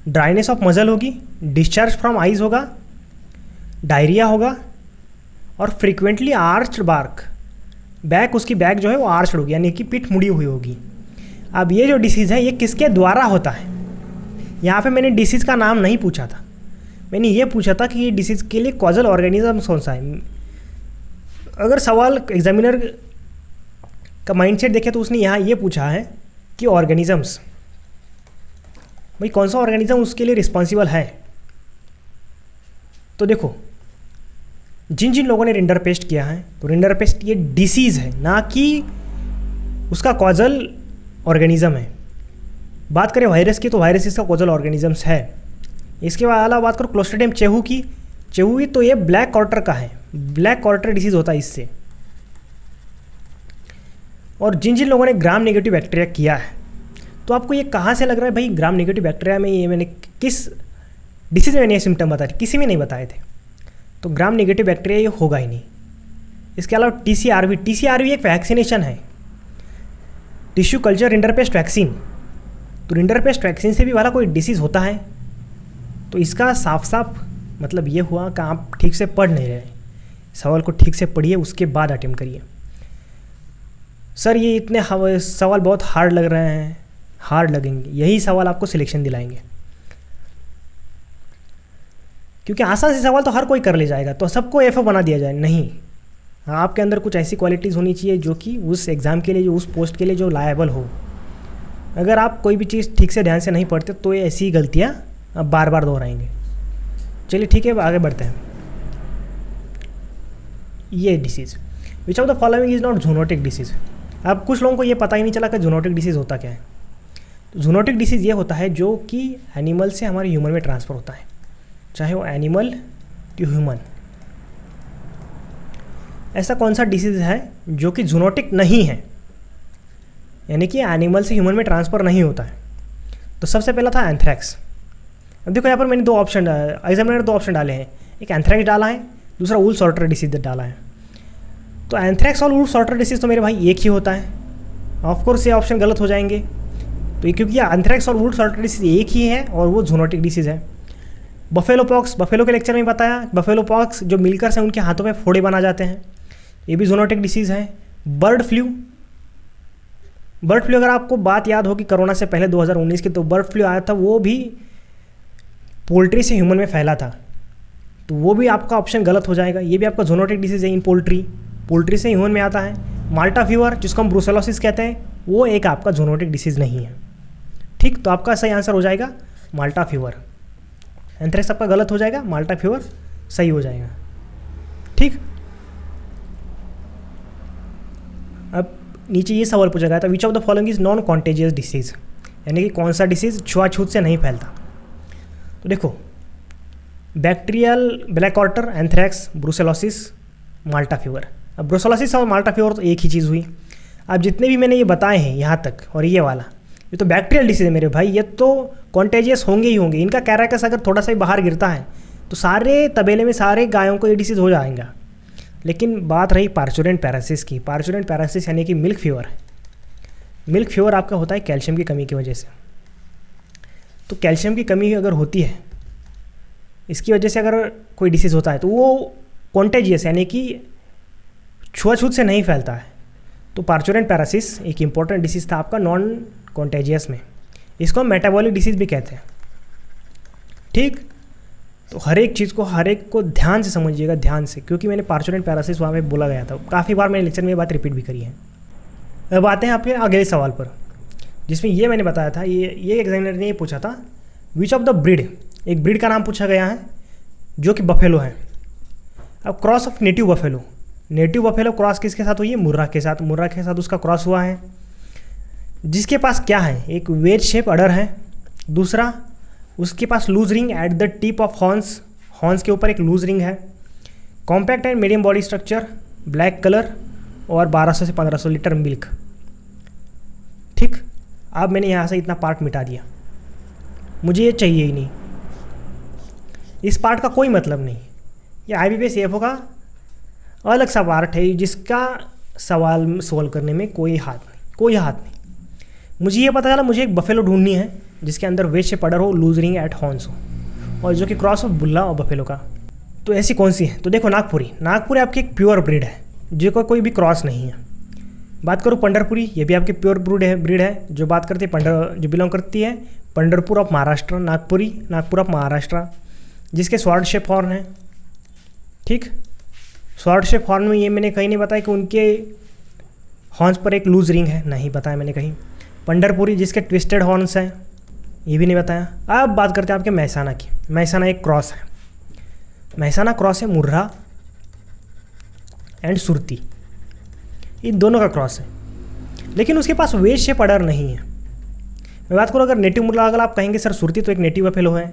ड्राइनेस ऑफ मजल होगी, डिस्चार्ज फ्रॉम आइज होगा, डायरिया होगा, और फ्रीक्वेंटली आर्च्ड बार्क, बैक उसकी बैक जो है वो आर्च्ड होगी, यानी कि पीठ मुड़ी हुई होगी। अब ये जो डिसीज़ है ये किसके द्वारा होता है, यहाँ पे मैंने डिसीज़ का नाम नहीं पूछा था, मैंने ये पूछा था कि ये डिसीज़ के लिए कॉजल ऑर्गेनिज्म कौन सा है। अगर सवाल एग्जामिनर का माइंडसेट देखे तो उसने यहाँ ये पूछा है कि ऑर्गेनिजम्स, भाई कौन सा ऑर्गेनिज्म उसके लिए रिस्पॉन्सिबल है। तो देखो जिन जिन लोगों ने रिंडरपेस्ट किया है, तो रिंडरपेस्ट ये डिसीज़ है, ना कि उसका कॉजल ऑर्गेनिज्म है। बात करें वायरस की, तो वायरस इसका कॉजल ऑर्गेनिजम्स है। इसके अलावा बात करो क्लोस्ट्रीडियम चेहू की, तो ये ब्लैक क्वार्टर का है, ब्लैक क्वार्टर डिसीज़ होता है इससे। और जिन जिन लोगों ने ग्राम नेगेटिव बैक्टीरिया किया है, तो आपको ये कहाँ से लग रहा है भाई ग्राम नेगेटिव बैक्टीरिया में ये मैंने किस डिसीज़ में मैंने ये सिम्टम बताए थे, किसी में नहीं बताए थे, तो ग्राम नेगेटिव बैक्टीरिया ये होगा ही नहीं। इसके अलावा TCRV एक वैक्सीनेशन है, टिश्यू कल्चर रिंडरपेस्ट वैक्सीन, तो रिंडरपेस्ट वैक्सीन से भी वाला कोई डिसीज़ होता है। तो इसका साफ साफ मतलब ये हुआ कि आप ठीक से पढ़ नहीं रहे, सवाल को ठीक से पढ़िए उसके बाद अटेम्प्ट करिए। सर ये इतने सवाल बहुत हार्ड लग रहे हैं, हार्ड लगेंगे, यही सवाल आपको सिलेक्शन दिलाएंगे, क्योंकि आसान से सवाल तो हर कोई कर ले जाएगा, तो सबको F बना दिया जाए, नहीं, हाँ, आपके अंदर कुछ ऐसी क्वालिटीज़ होनी चाहिए जो कि उस एग्ज़ाम के लिए, जो उस पोस्ट के लिए जो लायबल हो। अगर आप कोई भी चीज़ ठीक से ध्यान से नहीं पढ़ते तो ये ऐसी ही गलतियाँ आप बार बार दोहराएंगे। चलिए ठीक है, आगे बढ़ते हैं। ये disease, which of the following is not zoonotic disease. अब कुछ लोगों को ये पता ही नहीं चला कि जूनोटिक डिसीज़ होता क्या है। जूनोटिक डिसीज़ ये होता है जो कि एनिमल से हमारे ह्यूमन में ट्रांसफ़र होता है, चाहे वो एनिमल टू ह्यूमन। ऐसा कौन सा डिसीज़ है जो कि जूनोटिक नहीं है, यानी कि एनिमल से ह्यूमन में ट्रांसफ़र नहीं होता है? तो सबसे पहला था एंथ्रैक्स। अब देखो यहाँ पर मैंने दो ऑप्शन, एग्जामिनर ने दो ऑप्शन डाले हैं, एक एंथ्रैक्स डाला है, दूसरा वूल सॉर्टर डिसीज़ डाला है। तो एंथ्रैक्स और वूल सॉर्टर डिसीज़ तो मेरे भाई एक ही होता है। ऑफकोर्स ये ऑप्शन गलत हो जाएंगे, तो क्योंकि एंथ्रैक्स और वूल सॉर्टर डिसीज़ एक ही है और वो जूनोटिक डिसीज़ है। बफेलो पॉक्स, बफेलो के लेक्चर में बताया, बफेलो पॉक्स जो मिलकर से उनके हाथों में फोड़े बना जाते हैं, ये भी जूनोटिक डिसीज़ है। बर्ड फ्लू, बर्ड फ्लू अगर आपको बात याद होगी कोरोना से पहले 2019 की, तो बर्ड फ्लू आया था, वो भी पोल्ट्री से ह्यूमन में फैला था, तो वो भी आपका ऑप्शन गलत हो जाएगा। ये भी आपका जूनोटिक डिसीज़ है इन पोल्ट्री से ह्यूमन में आता है। माल्टा फीवर जिसको हम ब्रुसेलोसिस कहते हैं, वो एक आपका जूनोटिक डिसीज़ नहीं है। ठीक, तो आपका सही आंसर हो जाएगा माल्टा फीवर। एंथ्रैक्स आपका गलत हो जाएगा, माल्टा फीवर सही हो जाएगा। ठीक, अब नीचे ये सवाल पूछा गया था, which of the following is non contagious disease, यानी कि कौन सा डिसीज़ छुआछूत से नहीं फैलता। तो देखो, bacterial black water, anthrax, brucellosis, Malta fever. अब ब्रुसेलोसिस और माल्टा फीवर तो एक ही चीज़ हुई। अब जितने भी मैंने ये बताए हैं यहाँ तक और ये वाला, ये तो बैक्टीरियल डिसीज़ है मेरे भाई, ये तो कॉन्टेजियस होंगे ही होंगे। इनका कैरेक्टर्स अगर थोड़ा सा ही बाहर गिरता है तो सारे तबेले में सारे गायों को ये डिसीज़ हो जाएगा। लेकिन बात रही पार्चुरेंट पैरासिस की। पार्चुरेंट पैरासिस यानी कि मिल्क फीवर है। मिल्क फीवर आपका होता है कैल्शियम की कमी की वजह से। तो कैल्शियम की कमी अगर होती है, इसकी वजह से अगर कोई डिसीज़ होता है तो वो कॉन्टेजियस यानी कि छुआछूत से नहीं फैलता है। तो पार्चुरेंट पैरासिस एक इंपॉर्टेंट डिसीज़ था आपका नॉन कॉन्टेजियस में। इसको हम मेटाबॉलिक डिसीज़ भी कहते हैं। ठीक, तो हर एक चीज़ को, हर एक को ध्यान से समझिएगा, ध्यान से, क्योंकि मैंने पार्चुरेंट पैरासिस वहाँ पे बोला गया था, काफ़ी बार मैंने लेक्चर में ये बात रिपीट भी करी है। अब आते हैं आपके अगले सवाल पर, जिसमें ये मैंने बताया था, ये एग्जामिनर ने ये पूछा था, विच ऑफ द ब्रीड, एक ब्रीड का नाम पूछा गया है जो कि बफेलो है। अब cross of native buffalo, native buffalo cross किसके साथ हुई है? मुर्रा के साथ। मुर्रा के साथ उसका क्रॉस हुआ है, जिसके पास क्या है? एक वेज शेप अडर है। दूसरा, उसके पास loose ring at the tip of horns, horns के ऊपर एक लूज रिंग है। Compact and medium body structure, black colour और 1200 से 1500 लीटर मिल्क। ठीक, अब मैंने यहाँ से इतना पार्ट मिटा दिया, मुझे ये चाहिए ही नहीं, इस पार्ट का कोई मतलब नहीं। ये IBPS CFO का अलग सा पार्ट है जिसका सवाल सोल्व करने में कोई हाथ नहीं। मुझे ये पता चला मुझे एक बफेलो ढूंढनी है जिसके अंदर वेज शेप अडर हो, लूज रिंग एट हॉर्न्स हो, और जो कि क्रॉस हो बुल्ला और बफेलो का। तो ऐसी कौन सी है? तो देखो, नागपुरी आपकी एक प्योर ब्रीड है, जो कोई भी क्रॉस नहीं है। बात करूँ पंढरपुरी, ये भी आपकी प्योर ब्रीड है, जो बात करती है जो बिलोंग करती है पंढरपुर ऑफ महाराष्ट्र। नागपुर ऑफ महाराष्ट्र, जिसके स्वॉर्ड शेप हॉर्न है। ठीक, स्वॉर्ड शेप हॉर्न में ये मैंने कहीं नहीं बताया कि उनके हॉर्न्स पर एक लूज रिंग है, नहीं बताया मैंने कहीं। पंढरपुरी जिसके ट्विस्टेड हॉर्न्स हैं, ये भी नहीं बताया। अब बात करते हैं आपके महसाना की। महसाना एक क्रॉस है, महसाना क्रॉस है मुर्रा एंड सुरती, इन दोनों का क्रॉस है, लेकिन उसके पास वेज शेप अडर नहीं है। मैं बात करूँ अगर नेटिव मुर्रा, अगर आप कहेंगे सर सुरती तो एक नेटिव बफेलो है,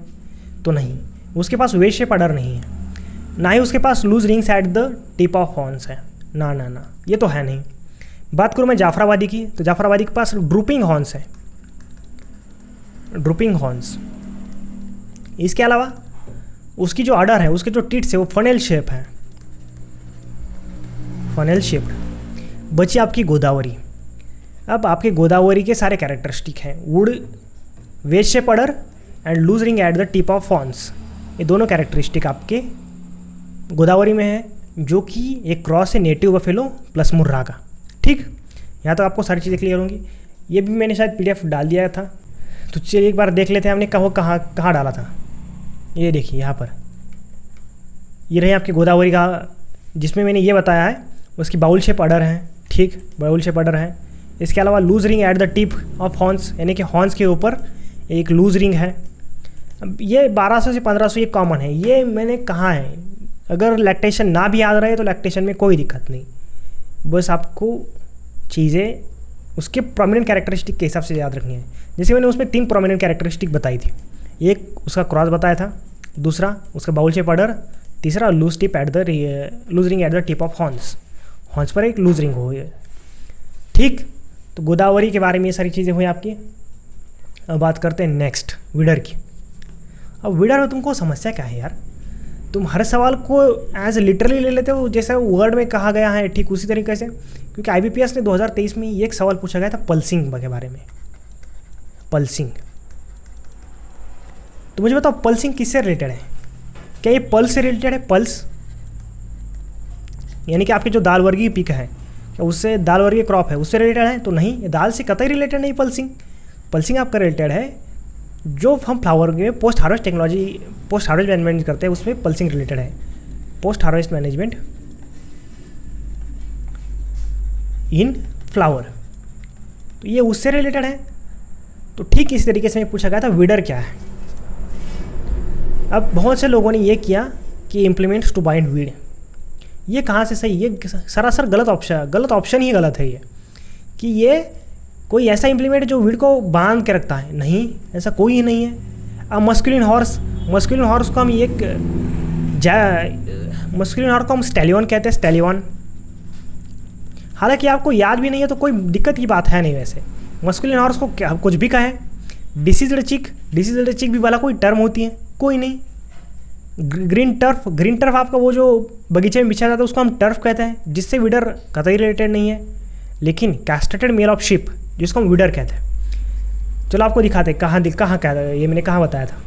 तो नहीं, उसके पास वेज शेप अडर नहीं है, ना ही उसके पास loose rings at the tip of horns है, ना, ये तो है नहीं। बात करूँ मैं जाफराबादी की, तो जाफराबादी के पास ड्रूपिंग हॉर्न्स है, ड्रूपिंग हॉर्न्स। इसके अलावा उसकी जो अडर है, उसके जो टिट्स है वो फनेल शेप है, फनेल शेप्ड। बची आपकी गोदावरी। अब आपके गोदावरी के सारे कैरेक्टरिस्टिक हैं, wood, wedge shape udder and loose ring at the tip of horns, ये दोनों कैरेक्टरिस्टिक आपके गोदावरी में है, जो कि एक क्रॉस है नेटिव बफेलो प्लस मुर्रा का। ठीक, यहाँ तो आपको सारी चीज़ें क्लियर होंगी। ये भी मैंने शायद PDF डाल दिया था, तो चलिए एक बार देख लेते हैं हमने कहाँ डाला था। ये देखिए यहाँ पर, ये रही आपकी गोदावरी का, जिसमें मैंने ये बताया है उसकी बाउल शेप अडर है, ठीक, बाउल शेप अडर है। इसके अलावा loose ring at the tip of horns, यानी कि हॉर्न्स के ऊपर एक लूज रिंग है। अब ये 1200 से 1500 ये कॉमन है, ये मैंने कहा है। अगर लैक्टेशन ना भी याद रहे तो लैक्टेशन में कोई दिक्कत नहीं, बस आपको चीज़ें उसके प्रोमिनेंट कैरेक्टरिस्टिक के हिसाब से याद रखनी है। जैसे मैंने उसमें 3 प्रोमिनेंट कैरेक्टरिस्टिक बताई थी, एक उसका क्रॉस बताया था, दूसरा उसका बाउल शेप अडर, तीसरा loose ring at the tip of horns, horns पर एक लूज रिंग हो, ठीक। तो गोदावरी के बारे में ये सारी चीज़ें हुई आपकी। अब बात करते हैं नेक्स्ट विडर की। अब विडर में तुमको समस्या क्या है यार, तुम हर सवाल को एज लिटरली ले लेते हो, जैसे वर्ड में कहा गया है, ठीक उसी तरीके से। क्योंकि IBPS ने 2023 में एक सवाल पूछा गया था पल्सिंग के बारे में, पल्सिंग। तो मुझे बताओ पल्सिंग किससे रिलेटेड है? क्या ये पल्स से रिलेटेड है? पल्स यानी कि आपके जो दाल वर्गीय पिक है, क्या उससे दाल वर्गीय क्रॉप है उससे रिलेटेड है? तो नहीं, ये दाल से कतई रिलेटेड नहीं पल्सिंग। पल्सिंग आपका रिलेटेड है जो हम फ्लावर में post harvest technology, post harvest management करते हैं, उसमें पल्सिंग रिलेटेड है। पोस्ट हार्वेस्ट मैनेजमेंट इन फ्लावर, तो ये उससे रिलेटेड है। तो ठीक इस तरीके से पूछा गया था विडर क्या है। अब बहुत से लोगों ने ये किया कि इम्प्लीमेंट्स टू बाइंड वीड, ये कहाँ से सही? ये सरासर गलत ऑप्शन ही गलत है ये, कि ये कोई ऐसा इम्प्लीमेंट जो वीड को बांध के रखता है, नहीं, ऐसा कोई ही नहीं है। अब मस्कुलिन हॉर्स को हम मस्कुलिन हॉर्स को हम स्टैलियन कहते हैं, स्टैलियन। हालांकि आपको याद भी नहीं है तो कोई दिक्कत की बात है नहीं। वैसे मस्कुलिन हॉर्स को क्या कुछ भी कहें, डिसीज्ड चिक भी वाला कोई टर्म होती है? कोई नहीं। ग्रीन टर्फ आपका वो जो बगीचे में बिछा जाता है उसको हम टर्फ कहते हैं, जिससे विडर कतई रिलेटेड नहीं है। लेकिन कैस्ट्रेटेड मेल ऑफ शिप जिसको हम विडर कहते हैं, चलो आपको दिखाते हैं कहाँ कहता है, ये मैंने कहाँ बताया था।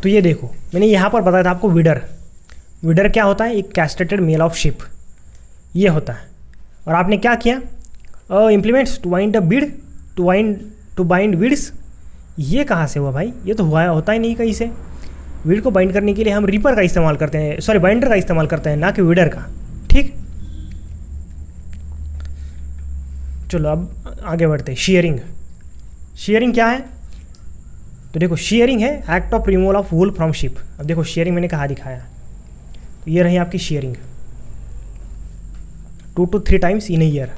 तो ये देखो, मैंने यहाँ पर बताया था आपको विडर क्या होता है? एक कैस्ट्रेटेड मेल ऑफ शिप ये होता है। और आपने क्या किया? Implements to bind the bead, to bind weeds, ये कहाँ से हुआ भाई? ये तो होता ही नहीं कहीं से। वीड को बाइंड करने के लिए हम रीपर का इस्तेमाल करते हैं, सॉरी बाइंडर का इस्तेमाल करते हैं, ना कि विडर का, ठीक। चलो अब आगे बढ़ते हैं। शेयरिंग क्या है? तो देखो शेयरिंग है act of removal of wool from ship. अब देखो शेयरिंग मैंने कहाँ दिखाया, तो ये रही आपकी sharing, 2 to 3 times in a year.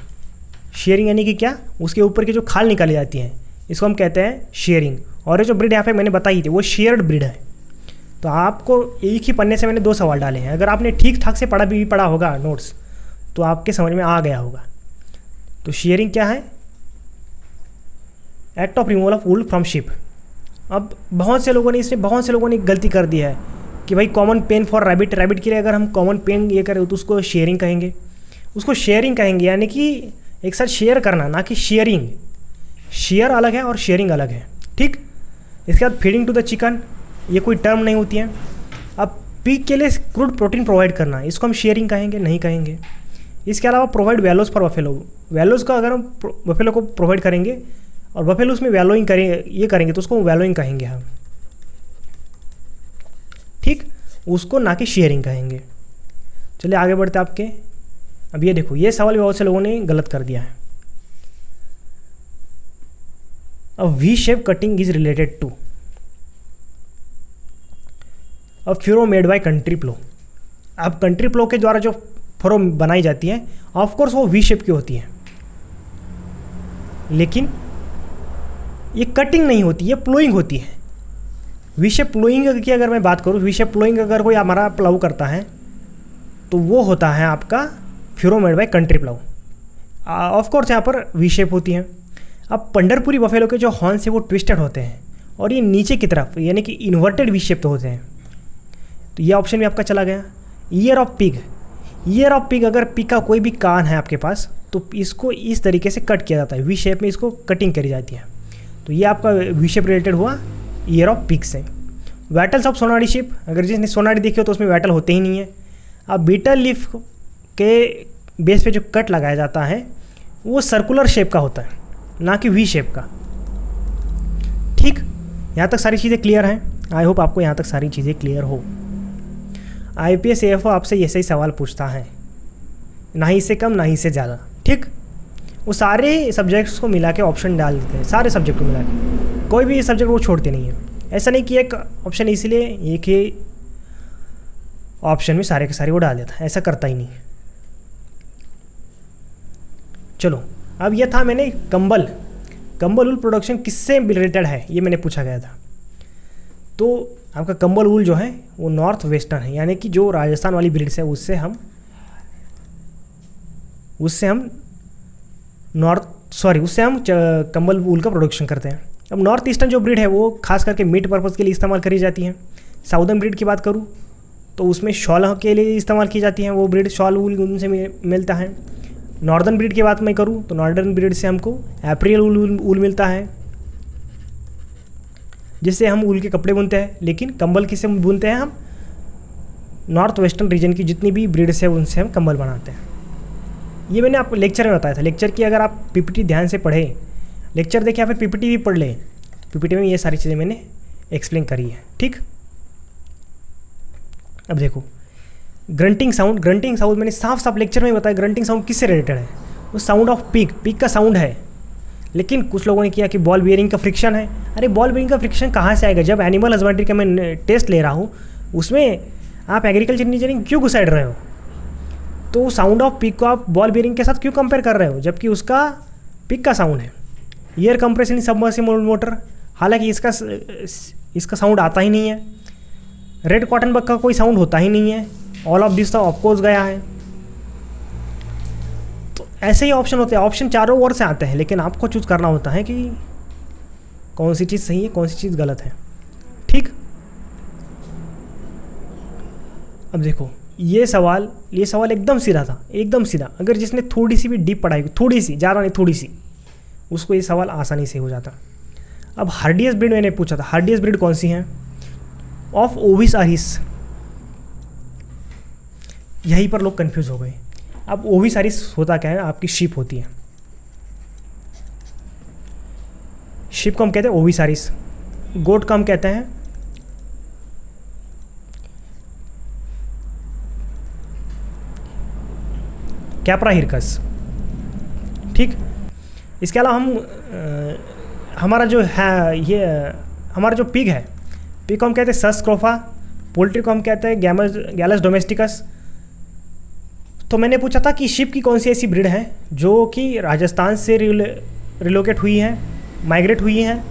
Sharing यानी कि क्या? उसके ऊपर की जो खाल निकाली जाती है इसको हम कहते हैं शेयरिंग। और ये जो ब्रीड यहाँ पे मैंने बताई थी वो शेयर्ड ब्रीड है। तो आपको एक ही पन्ने से मैंने 2 सवाल डाले हैं, अगर आपने ठीक ठाक से पढ़ा होगा नोट्स तो आपके समझ में आ गया होगा। तो शेयरिंग क्या है? Act of removal of wool from ship. अब बहुत से लोगों ने गलती कर दी है कि भाई कॉमन पेन फॉर रैबिट के लिए अगर हम कॉमन पेन ये करें तो उसको शेयरिंग कहेंगे, यानी कि एक साथ शेयर करना, ना कि शेयरिंग। शेयर अलग है और शेयरिंग अलग है, ठीक। इसके बाद फीडिंग टू द चिकन, ये कोई टर्म नहीं होती है। अब पिग के लिए क्रूड प्रोटीन प्रोवाइड करना, इसको हम शेयरिंग कहेंगे, नहीं कहेंगे। इसके अलावा प्रोवाइड वैलोज फॉर बफेलो, वैलोज का अगर हम बफेलो को प्रोवाइड करेंगे और बफेलो उसमें वैलोइंग करेंगे तो उसको वैलोइंग कहेंगे हम, ठीक, उसको ना कि शेयरिंग कहेंगे। चलिए आगे बढ़ते आपके। अब ये देखो, ये सवाल भी बहुत से लोगों ने गलत कर दिया है। अब V shape cutting is related to अब furrow made by country plough. अब कंट्री प्लो के द्वारा जो फ्रो बनाई जाती है ऑफकोर्स वो वी शेप की होती है, लेकिन ये कटिंग नहीं होती, ये प्लोइंग होती है। वी शेप प्लोइंग की अगर मैं बात करूँ, वी शेप प्लोइंग अगर कोई हमारा प्लाउ करता है तो वो होता है आपका furrow made by country plough. Of course यहाँ पर वी शेप होती है। अब पंढरपुरी बफेलो के जो हॉर्न्स है वो ट्विस्टेड होते हैं और ये नीचे की तरफ यानी कि इन्वर्टेड वी शेप तो होते हैं। तो ये ऑप्शन भी आपका चला गया। ईयर ऑफ पिग, अगर पिग का कोई भी कान है आपके पास तो इसको इस तरीके से कट किया जाता है, वी शेप में इसको कटिंग करी जाती है। तो ये आपका वी शेप रिलेटेड हुआ ईयर ऑफ पिग से। वैटल्स ऑफ सोनाडी शिप, अगर जिसने सोनाडी देखी हो तो उसमें वैटल होते ही नहीं है। अब बीटल लीफ के बेस पे जो कट लगाया जाता है वो सर्कुलर शेप का होता है, ना कि वी शेप का, ठीक। यहाँ तक सारी चीज़ें क्लियर हैं। आई होप आपको यहाँ तक सारी चीज़ें क्लियर हो। IPS AFO आपसे ऐसे ही सवाल पूछता है, ना ही से कम ना ही से ज़्यादा, ठीक। वो सारे सब्जेक्ट्स को मिला के ऑप्शन डाल देते हैं, सारे सब्जेक्ट को मिला के, कोई भी सब्जेक्ट वो छोड़ते नहीं है। ऐसा नहीं कि एक ऑप्शन इसलिए एक ही ऑप्शन में सारे के सारे वो डाल देता है, ऐसा करता ही नहीं। चलो, अब ये था मैंने कंबल वूल प्रोडक्शन किससे रिलेटेड है ये मैंने पूछा गया था। तो आपका कंबल वूल जो है वो नॉर्थ वेस्टर्न है, यानी कि जो राजस्थान वाली ब्रीड्स है उससे हम कंबल वूल का प्रोडक्शन करते हैं। अब नॉर्थ ईस्टर्न जो ब्रीड है वो खास करके मीट पर्पज़ के लिए इस्तेमाल करी जाती हैं। साउदर्न ब्रीड की बात करूँ तो उसमें शॉल के लिए इस्तेमाल की जाती हैं, वो ब्रीड शॉल वूल उनसे मिलता है। नॉर्दर्न ब्रीड की बात मैं करूँ तो नॉर्दर्न ब्रीड से हमको एप्रिल वूल मिलता है, जिससे हम ऊल के कपड़े बुनते हैं। लेकिन कंबल किससे बुनते हैं हम? नॉर्थ वेस्टर्न रीजन की जितनी भी ब्रीड्स है उनसे हम कंबल बनाते हैं। ये मैंने आपको लेक्चर में बताया था। लेक्चर की अगर आप पीपीटी ध्यान से पढ़ें, लेक्चर देखें या फिर पीपीटी भी पढ़ लें, पीपीटी में ये सारी चीज़ें मैंने एक्सप्लेन करी है, ठीक। अब देखो ग्रंटिंग साउंड मैंने साफ साफ लेक्चर में बताया ग्रंटिंग साउंड किससे रिलेटेड है। वो साउंड ऑफ पिक का साउंड है। लेकिन कुछ लोगों ने किया कि बॉल बियरिंग का फ्रिक्शन है। अरे बॉल बियरिंग का फ्रिक्शन कहाँ से आएगा? जब एनिमल हस्बेंड्री का मैं टेस्ट ले रहा हूँ उसमें आप एग्रीकल्चर इंजीनियरिंग क्यों घुसाड़ रहे हो? तो साउंड ऑफ पिक को आप बॉल बियरिंग के साथ क्यों कंपेयर कर रहे हो, जबकि उसका पिक का साउंड है। एयर कंप्रेशन सबमर्सिबल मोटर, हालांकि इसका साउंड आता ही नहीं है। रेड कॉटन बग का कोई साउंड होता ही नहीं है। ऑल ऑफ दिस तो ऑफकोर्स गया है। तो ऐसे ही ऑप्शन होते हैं, ऑप्शन चारों ओर से आते हैं, लेकिन आपको चूज करना होता है कि कौन सी चीज़ सही है कौन सी चीज़ गलत है, ठीक। अब देखो ये सवाल एकदम सीधा था, एकदम सीधा। अगर जिसने थोड़ी सी भी डीप पढ़ाई, थोड़ी सी, ज़्यादा नहीं थोड़ी सी, उसको ये सवाल आसानी से हो जाता। अब हार्डियस ब्रीड मैंने पूछा था, हार्डियस ब्रीड कौन सी है? ऑफ ओविस आरिस। यहीं पर लोग कंफ्यूज हो गए। अब ओविस आरिस होता क्या है? आपकी शीप होती है। शीप को हम कहते हैं ओविस आरिस। गोट को हम कहते हैं कैप्रा हिरकस, ठीक। इसके अलावा हमारा जो है ये हमारा जो पिग है, पिग को हम कहते हैं सस क्रोफा। पोल्ट्री को हम कहते हैं गैलस डोमेस्टिकस। तो मैंने पूछा था कि शिप की कौन सी ऐसी ब्रीड है जो कि राजस्थान से रिलोकेट हुई है, माइग्रेट हुई है,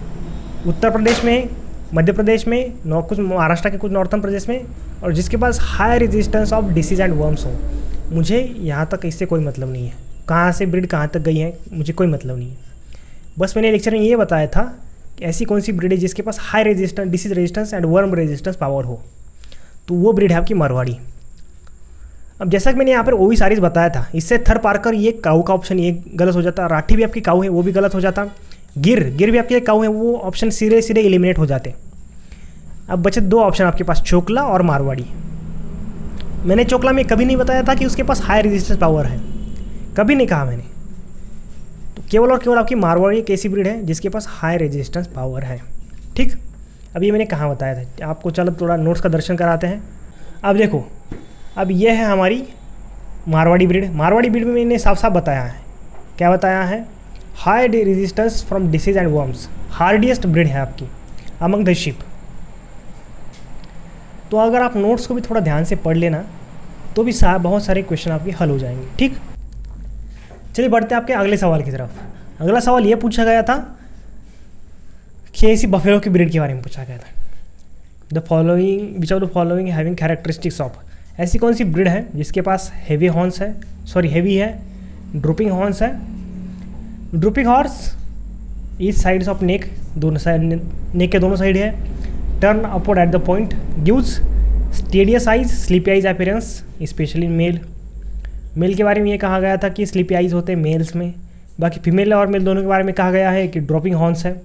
उत्तर प्रदेश में, मध्य प्रदेश में, कुछ महाराष्ट्र के कुछ नॉर्थन प्रदेश में, और जिसके पास high resistance of disease and worms हो। मुझे यहाँ तक इससे कोई मतलब नहीं है, कहाँ से ब्रीड कहाँ तक गई है मुझे कोई मतलब नहीं है। बस मैंने लेक्चर में ये बताया था कि ऐसी कौन सी ब्रीड है जिसके पास high resistance, disease resistance and worm resistance power हो, तो वो ब्रीड है आपकी मारवाड़ी। अब जैसा कि मैंने यहाँ पर ओवी सारीज बताया था, इससे थर पारकर ये काऊ का ऑप्शन ये गलत हो जाता। राठी भी आपकी काऊ है, वो भी गलत हो जाता। गिर भी आपके काऊ है, वो ऑप्शन सीधे सीधे एलिमिनेट हो जाते। अब बचे दो ऑप्शन आपके पास, चोकला और मारवाड़ी। मैंने चोकला में कभी नहीं बताया था कि उसके पास हाई रेजिस्टेंस पावर है, कभी नहीं कहा मैंने। तो केवल और केवल आपकी मारवाड़ी एक ऐसी ब्रीड है जिसके पास हाई रेजिस्टेंस पावर है, ठीक। अब ये मैंने कहाँ बताया था आपको, चलो थोड़ा नोट्स का दर्शन कराते हैं। अब देखो, अब ये है हमारी मारवाड़ी ब्रीड। मारवाड़ी ब्रीड में मैंने साफ साफ बताया है, क्या बताया है? High resistance from disease and worms, hardiest breed है आपकी अमंग द शिप। तो अगर आप नोट्स को भी थोड़ा ध्यान से पढ़ लेना तो भी बहुत सारे क्वेश्चन आपके हल हो जाएंगे, ठीक। चलिए बढ़ते हैं आपके अगले सवाल की तरफ। अगला सवाल ये पूछा गया था कि ऐसी बफेलो की ब्रीड के बारे में पूछा गया था। Which of the following having characteristics of, ऐसी कौन सी ब्रीड है जिसके पास हेवी है, ड्रूपिंग हॉर्न्स है। Drooping horse each sides of neck, दोनों साइड नेक के दोनों साइड है। Turn upward at the point, gives studious eyes, sleepy eyes appearance specially male के बारे में ये कहा गया था कि स्लीपी आइज होते हैं मेल्स में। बाकी फीमेल और मेल दोनों के बारे में कहा गया है कि ड्रॉपिंग हॉर्न्स है।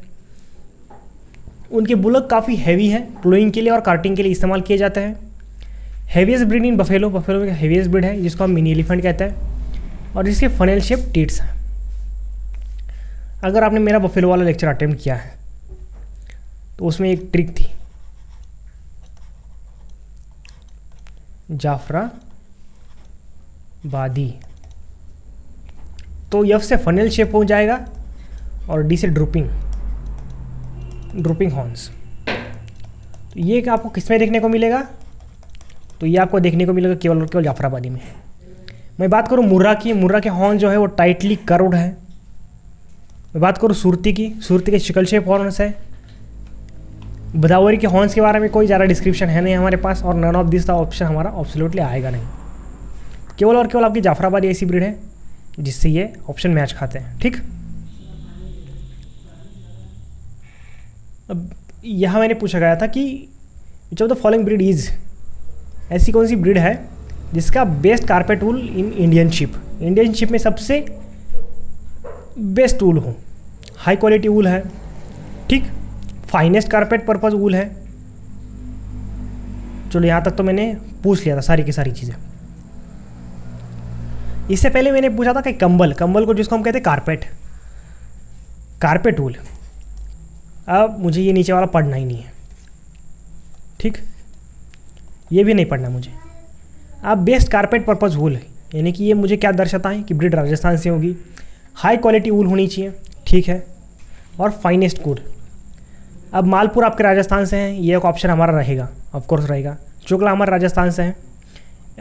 उनके बुलक काफ़ी हैवी है, प्लोइंग के लिए और कार्टिंग के लिए इस्तेमाल किए जाते हैं। हैवीएस्ट ब्रीड इन बफेलो में हैवीएस्ट ब्रीड है जिसको हम मिनी एलिफेंट कहते हैं, और जिसके फनेल शेप टीट्स हैं। अगर आपने मेरा बफेलो वाला लेक्चर अटेम्प्ट किया है तो उसमें एक ट्रिक थी, जाफराबादी तो एफ से फनेल शेप हो जाएगा और डी से ड्रूपिंग हॉर्न्स। तो ये आपको किस में देखने को मिलेगा? तो ये आपको देखने को मिलेगा केवल और केवल जाफराबादी में। मैं बात करूँ मुर्रा की, मुर्रा के हॉर्न जो है वो टाइटली कर्व्ड है। मैं बात करूँ सुरती की, सुरती के शिकल शेप हॉर्न्स है। भदावरी के हॉर्न्स के बारे में कोई ज़्यादा डिस्क्रिप्शन है नहीं हमारे पास, और नन ऑफ दिस ऑप्शन हमारा एब्सोल्युटली आएगा नहीं। केवल और केवल आपकी जाफराबादी ऐसी ब्रीड है जिससे ये ऑप्शन मैच खाते हैं। ठीक, अब यहाँ मैंने पूछा गया था कि विच of the following breed is, ऐसी कौन सी ब्रीड है जिसका best carpet wool in Indian ship, Indian ship में सबसे बेस्ट वूल हो, हाई क्वालिटी वूल है। ठीक, फाइनेस्ट कारपेट पर्पज वूल है। चलो यहाँ तक तो मैंने पूछ लिया था सारी की सारी चीज़ें। इससे पहले मैंने पूछा था कि कंबल को जिसको हम कहते हैं कारपेट वूल। अब मुझे ये नीचे वाला पढ़ना ही नहीं है। ठीक, ये भी नहीं पढ़ना मुझे। अब बेस्ट कारपेट पर्पज वूल है, यानी कि ये मुझे क्या दर्शाता है कि ब्रीड राजस्थान से होगी, हाई क्वालिटी वूल होनी चाहिए। ठीक है, और फाइनेस्ट वूल। अब मालपुर आपके राजस्थान से हैं, ये एक ऑप्शन हमारा रहेगा, ऑफकोर्स रहेगा। चोकला हमारे राजस्थान से है,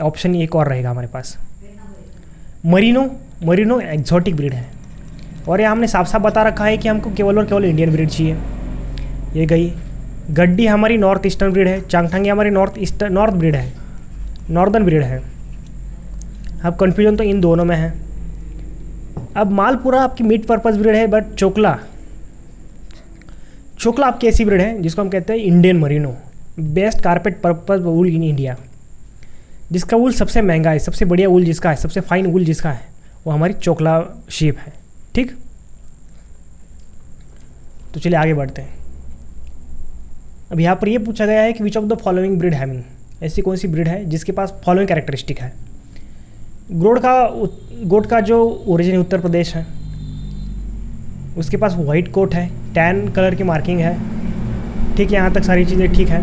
ऑप्शन एक और रहेगा हमारे पास। मरीनो एक्जॉटिक ब्रीड है, और ये हमने साफ साफ बता रखा है कि हमको केवल और केवल इंडियन ब्रीड चाहिए। ये गई। गड्डी हमारी नॉर्थ ईस्टर्न ब्रीड है। चांगथंगी हमारी नॉर्दर्न ब्रीड है। अब कन्फ्यूजन तो इन दोनों में है। अब मालपुरा आपकी मीट पर्पज ब्रीड है, बट चोकला आपकी ऐसी ब्रीड है जिसको हम कहते हैं Indian Merino, best carpet purpose wool in India, जिसका वूल सबसे महंगा है, सबसे बढ़िया वूल जिसका है, सबसे फाइन वूल जिसका है, वो हमारी चोकला शेप है। ठीक, तो चलिए आगे बढ़ते हैं। अब यहाँ पर ये पूछा गया है कि विच of the following breed having, ऐसी कौन सी ब्रीड है जिसके पास फॉलोइंग कैरेक्टरिस्टिक है। गोट का जो ओरिजिन उत्तर प्रदेश है, उसके पास वाइट कोट है, टैन कलर की मार्किंग है। ठीक है, यहाँ तक सारी चीज़ें ठीक है।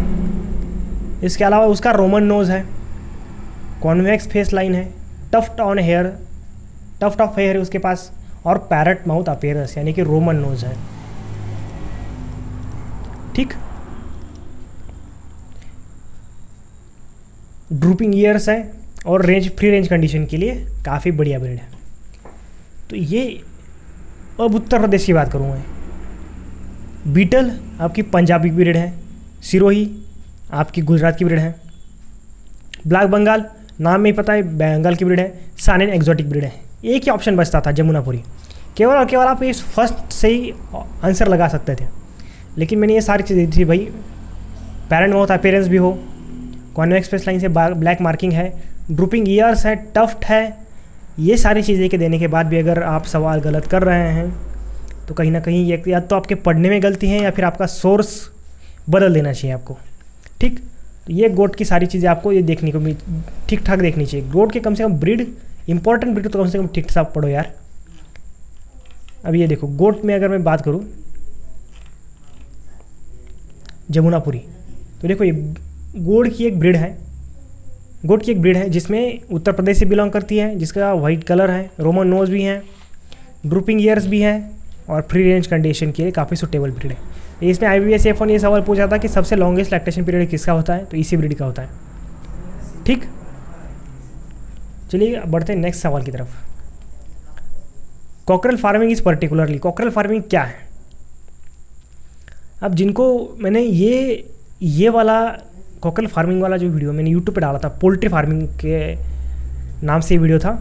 इसके अलावा उसका रोमन नोज़ है, कॉन्वेक्स फेस लाइन है, टफ्ट ऑफ हेयर है उसके पास, और पैरट माउथ अपीयरेंस यानी कि रोमन नोज़ है। ठीक, ड्रूपिंग ईयर्स है, और फ्री रेंज कंडीशन के लिए काफ़ी बढ़िया ब्रीड है। तो ये अब उत्तर प्रदेश की बात करूँ मैं। बीटल आपकी पंजाबी ब्रीड है। सिरोही आपकी गुजरात की ब्रीड है। ब्लैक बंगाल नाम में ही पता है बंगाल की ब्रीड है। सानेन एक्जॉटिक ब्रीड है। एक ही ऑप्शन बचता था, जमुनापुरी। केवल और केवल आप इस फर्स्ट से ही आंसर लगा सकते थे, लेकिन मैंने ये सारी चीज़ें दी थी भाई। पैरेंट माउथ अपीयरेंस भी हो, कॉन्वेक्स फेस लाइन से ब्लैक मार्किंग है, ड्रूपिंग ईयर्स है, टफ्ट है। ये सारी चीज़ें के देने के बाद भी अगर आप सवाल गलत कर रहे हैं तो कहीं ना कहीं ये या तो आपके पढ़ने में गलती है या फिर आपका सोर्स बदल देना चाहिए आपको। ठीक, तो ये गोट की सारी चीज़ें आपको ये देखने को ठीक ठाक देखनी चाहिए। गोट के कम से कम ब्रीड, इंपॉर्टेंट ब्रीड तो कम से कम ठीक ठाक पढ़ो यार। अब ये देखो, गोट में अगर मैं बात करूँ जमुनापुरी, तो देखो ये गोट की एक ब्रीड है जिसमें उत्तर प्रदेश से बिलोंग करती है, जिसका वाइट कलर है, रोमन नोज भी है, ड्रूपिंग ईयर्स भी है, और फ्री रेंज कंडीशन के लिए काफ़ी सुटेबल ब्रीड है। इसमें IBPS F1 ये सवाल पूछा था कि सबसे लॉन्गेस्ट लैक्टेशन पीरियड किसका होता है, तो इसी ब्रीड का होता है। ठीक, चलिए बढ़ते हैं नेक्स्ट सवाल की तरफ। Cockerel farming is particularly, cockerel farming क्या है? अब जिनको मैंने ये वाला कॉकरेल फार्मिंग वाला जो वीडियो मैंने यूट्यूब पे डाला था, पोल्ट्री फार्मिंग के नाम से वीडियो था,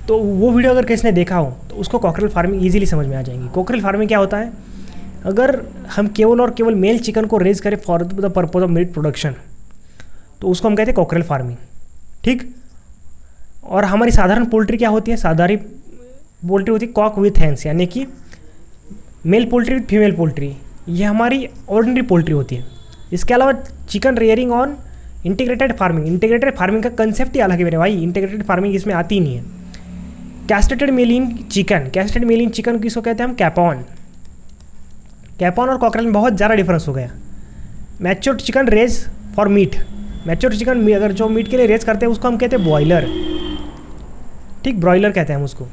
तो वो वीडियो अगर किसी ने देखा हो तो उसको कॉकरेल फार्मिंग इजीली समझ में आ जाएंगी। कॉकरेल फार्मिंग क्या होता है? अगर हम केवल और केवल मेल चिकन को रेज करें for the purpose of meat production, तो उसको हम कहते हैं कॉकरेल फार्मिंग। ठीक, और हमारी साधारण पोल्ट्री क्या होती है? साधारण पोल्ट्री होती है कॉक विथ हैंस, यानी कि male poultry with female poultry, ये हमारी ऑर्डिनरी पोल्ट्री होती है। इसके अलावा chicken rearing on integrated farming का कंसेप्ट ही अलग है मेरे भाई। इंटीग्रेटेड फार्मिंग इसमें आती ही नहीं है। कैस्ट्रेटेड मेलिन चिकन किसको कहते हैं हम? कैपॉन और कॉकरेल में बहुत ज़्यादा डिफरेंस हो गया। Matured chicken raise for meat, matured chicken अगर जो मीट के लिए रेज करते हैं उसको हम कहते हैं बॉयलर। ठीक, ब्रॉयलर कहते हैं हम उसको।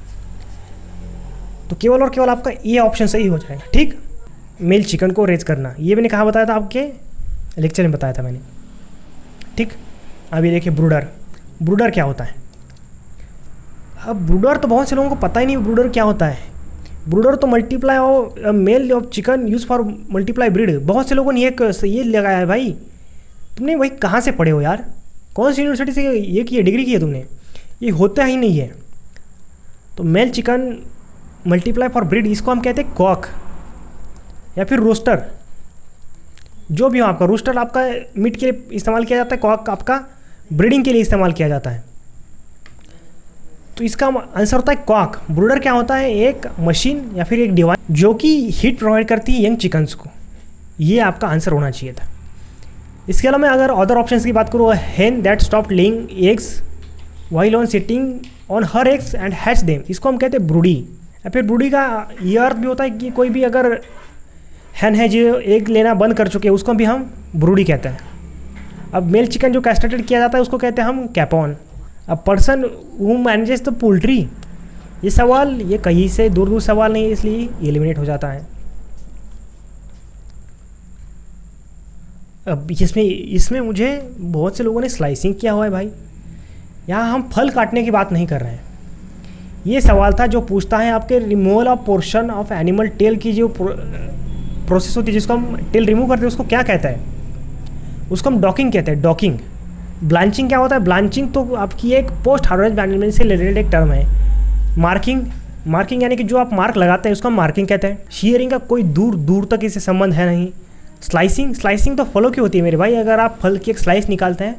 तो केवल और केवल आपका ये ऑप्शन सही हो जाएगा। ठीक, मेल चिकन को रेज करना, ये मैंने कहाँ बताया था, आपके लेक्चर में बताया था मैंने। ठीक, अब ये देखिए ब्रूडर। ब्रूडर क्या होता है? अब ब्रूडर तो बहुत से लोगों को पता ही नहीं ब्रूडर क्या होता है। ब्रूडर तो multiply of male of chicken use for multiply breed. बहुत से लोगों ने ये लगाया है भाई। तुमने भाई कहाँ से पढ़े हो यार? कौन सी यूनिवर्सिटी से ये की है, डिग्री की है तुमने? ये होता ही नहीं है। तो male chicken multiply for breed, इसको हम कहते हैं कॉक या फिर रोस्टर, जो भी हो आपका। रोस्टर आपका मीट के लिए इस्तेमाल किया जाता है, कॉक आपका ब्रीडिंग के लिए इस्तेमाल किया जाता है। तो इसका आंसर होता है कॉक। ब्रूडर क्या होता है? एक मशीन या फिर एक डिवाइस जो कि हीट प्रोवाइड करती है यंग चिकन्स को। ये आपका आंसर होना चाहिए था। इसके अलावा मैं अगर अदर ऑप्शंस की बात करूँ, हेन that stop laying eggs while on sitting on her eggs and hatch them, इसको हम कहते हैं ब्रूडी। या फिर ब्रूडी का ये अर्थ भी होता है कि कोई भी अगर हैन है जो एग लेना बंद कर चुके हैं, उसको भी हम ब्रूडी कहते हैं। अब मेल चिकन जो कैस्ट्रेटेड किया जाता है उसको कहते हैं हम कैपॉन। अब person who manages the poultry, ये सवाल ये कहीं से दूर दूर सवाल नहीं है, इसलिए एलिमिनेट हो जाता है। अब इसमें मुझे बहुत से लोगों ने स्लाइसिंग किया हुआ है भाई। यहाँ हम फल काटने की बात नहीं कर रहे हैं। ये सवाल था जो पूछता है आपके removal of portion of animal tail की जो प्रोसेस होती है, जिसको हम टेल रिमूव करते हैं, उसको क्या कहता है? उसको हम डॉकिंग कहते हैं, डॉकिंग। ब्लांचिंग क्या होता है? ब्लांचिंग तो आपकी एक पोस्ट हार्वेस्ट मैनेजमेंट से रिलेटेड एक टर्म है। मार्किंग यानी कि जो आप मार्क लगाते हैं उसको हम मार्किंग कहते हैं। शीयरिंग का कोई दूर दूर तक इससे संबंध है नहीं। स्लाइसिंग तो फलों की होती है मेरे भाई। अगर आप फल की एक स्लाइस निकालते हैं,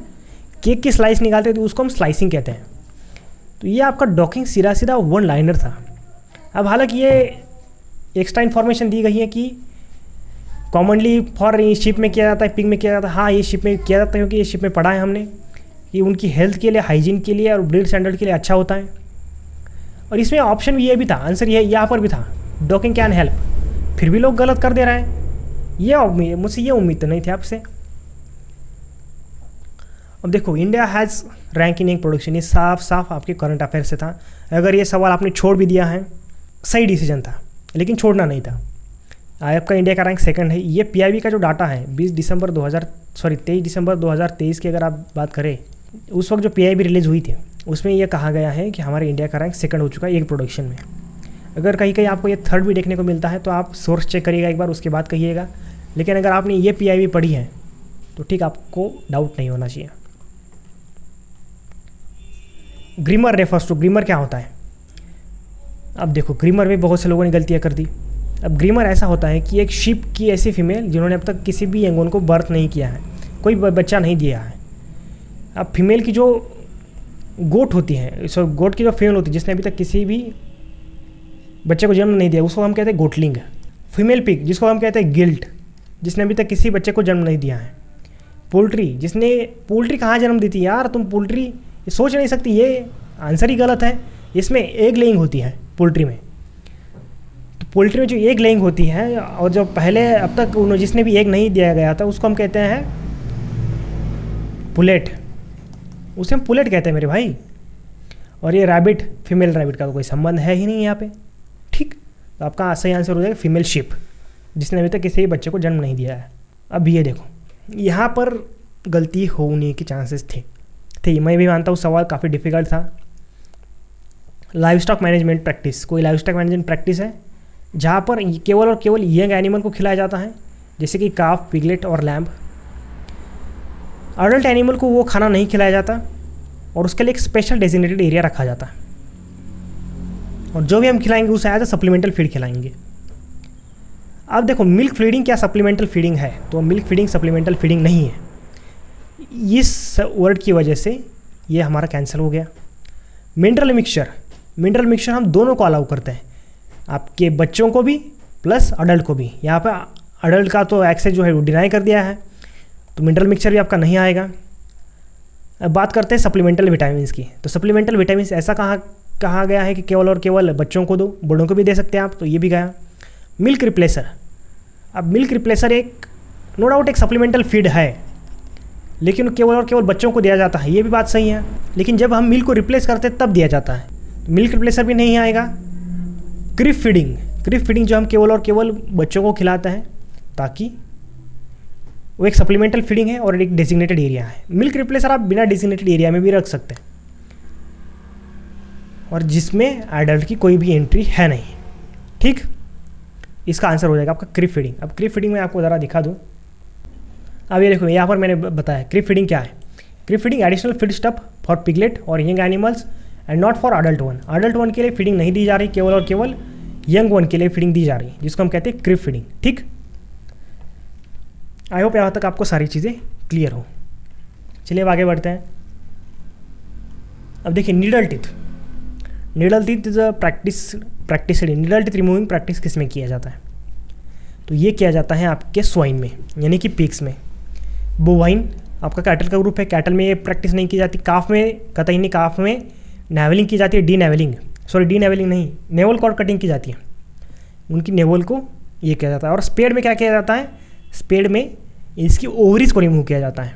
केक की स्लाइस निकालते हैं, तो उसको हम स्लाइसिंग कहते हैं। तो ये आपका डॉकिंग सीधा वन लाइनर था। अब हालांकि ये एक्स्ट्रा इन्फॉर्मेशन दी गई है कि कॉमनली फॉर शिप में किया जाता है, पिग में किया जाता है। हाँ, ये शिप में किया जाता है क्योंकि ये शिप में पढ़ा है हमने कि उनकी हेल्थ के लिए, हाइजीन के लिए और ब्रीड स्टैंडर्ड के लिए अच्छा होता है। और इसमें ऑप्शन भी ये भी था, आंसर ये यहाँ पर भी था, डॉकिंग कैन हेल्प। फिर भी लोग गलत कर दे रहे हैं। ये मुझसे ये उम्मीद तो नहीं थी आपसे। अब देखो, India has rank in egg production, ये साफ आपके करंट अफेयर से था। अगर ये सवाल आपने छोड़ भी दिया है, सही डिसीजन था, लेकिन छोड़ना नहीं था। आपका इंडिया का रैंक सेकंड है। ये पीआईबी का जो डाटा है 23 दिसंबर 2023 की अगर आप बात करें, उस वक्त जो पीआईबी रिलीज़ हुई थी उसमें यह कहा गया है कि हमारे इंडिया का रैंक सेकंड हो चुका है एग प्रोडक्शन में। अगर कहीं आपको ये थर्ड भी देखने को मिलता है तो आप सोर्स चेक करिएगा एक बार, उसके बाद कहिएगा। लेकिन अगर आपने ये पीआईबी पढ़ी है तो ठीक, आपको डाउट नहीं होना चाहिए। ग्रीमर रेफर्स टू, ग्रीमर क्या होता है? अब देखो, ग्रीमर में बहुत से लोगों ने गलतियाँ कर दी। अब ग्रीमर ऐसा होता है कि एक शीप की ऐसी फीमेल जिन्होंने अब तक किसी भी यंगोन को बर्थ नहीं किया है, कोई बच्चा नहीं दिया है। अब फीमेल की जो गोट होती है, गोट की जो फीमेल होती है जिसने अभी तक किसी भी बच्चे को जन्म नहीं दिया, उसको हम कहते हैं गोटलिंग। फीमेल पिग जिसको हम कहते हैं गिल्ट, जिसने अभी तक किसी बच्चे को जन्म नहीं दिया है। पोल्ट्री कहाँ जन्म दी थी यार? तुम पोल्ट्री सोच नहीं सकती, ये आंसर ही गलत है। इसमें एग लेइंग होती है पोल्ट्री में। तो पोल्ट्री में जो एग लेइंग होती है, और जो पहले अब तक जिसने भी एग नहीं दिया गया था उसको हम कहते हैं पुलेट, उसे हम पुलेट कहते हैं मेरे भाई। और ये रैबिट, फीमेल रैबिट का तो कोई संबंध है ही नहीं यहाँ पे। ठीक, तो आपका सही आंसर हो जाएगा फीमेल शिप, जिसने अभी तक किसी भी बच्चे को जन्म नहीं दिया है। अब ये देखो, यहाँ पर गलती होने के चांसेस थे। मैं भी मानता हूँ सवाल काफ़ी डिफिकल्ट था। लाइव स्टॉक मैनेजमेंट प्रैक्टिस, कोई लाइव स्टॉक मैनेजमेंट प्रैक्टिस है जहाँ पर केवल और केवल यंग एनिमल को खिलाया जाता है, जैसे कि काफ, पिगलेट और लैम्ब। अडल्ट एनिमल को वो खाना नहीं खिलाया जाता और उसके लिए एक स्पेशल डेजिग्नेटेड एरिया रखा जाता है, और जो भी हम खिलाएंगे उसे एज अ सप्लीमेंटल फीड खिलाएंगे। अब देखो, मिल्क फीडिंग क्या सप्लीमेंटल फीडिंग है? तो मिल्क फीडिंग सप्लीमेंटल फीडिंग नहीं है। इस वर्ड की वजह से ये हमारा कैंसिल हो गया। मिनरल मिक्सचर हम दोनों को अलाउ करते हैं, आपके बच्चों को भी प्लस अडल्ट को भी। यहाँ पे अडल्ट का तो एक्सेस जो है वो डिनाई कर दिया है, तो मिनरल मिक्सचर भी आपका नहीं आएगा। अब बात करते हैं सप्लीमेंटल विटामिन्स की। तो सप्लीमेंटल विटामिन्स ऐसा कहा गया है कि केवल और केवल बच्चों को दो, बड़ों को भी दे सकते हैं आप, तो ये भी गया। मिल्क रिप्लेसर, अब मिल्क रिप्लेसर एक नो डाउट एक सप्लीमेंटल फीड है, लेकिन केवल और केवल बच्चों को दिया जाता है, ये भी बात सही है। लेकिन जब हम मिल्क को रिप्लेस करते हैं तब दिया जाता है, तो मिल्क रिप्लेसर भी नहीं आएगा। क्रिप फीडिंग जो हम केवल और केवल बच्चों को खिलाते हैं, ताकि वो एक सप्लीमेंटल फीडिंग है और एक डेजिग्नेटेड एरिया है। मिल्क रिप्लेसर आप बिना डेजिग्नेटेड एरिया में भी रख सकते हैं, और जिसमें एडल्ट की कोई भी एंट्री है नहीं। ठीक, इसका आंसर हो जाएगा आपका क्रिप फीडिंग। अब क्रिप फीडिंग में आपको ज़रा दिखा दूँ। अब ये देखो, यहाँ पर मैंने बताया क्रिप फीडिंग क्या है। Creep feeding additional feed stuff for piglet और young animals and not for adult one. Adult one के लिए फीडिंग नहीं दी जा रही, केवल और केवल यंग वन के लिए फीडिंग दी जा रही है, जिसको हम कहते हैं क्रिप फीडिंग। ठीक, आई होप यहाँ तक आपको सारी चीज़ें क्लियर हो। चलिए अब आगे बढ़ते हैं। अब देखिए needle teeth is a practice needle teeth removing practice किस में किया जाता है? तो ये किया जाता है आपके स्वाइन में, यानी कि पिग्स में। बोवाइन आपका कैटल का ग्रुप है, कैटल में ये प्रैक्टिस नहीं की जाती। काफ में कतई नहीं, काफ में नेवलिंग की जाती है, डी नेवलिंग नहीं, नेवल कॉर्ड कटिंग की जाती है, उनकी नेवल को ये किया जाता है। और स्पेड में क्या किया जाता है? स्पेड में इसकी ओवरीज को रिमूव किया जाता है।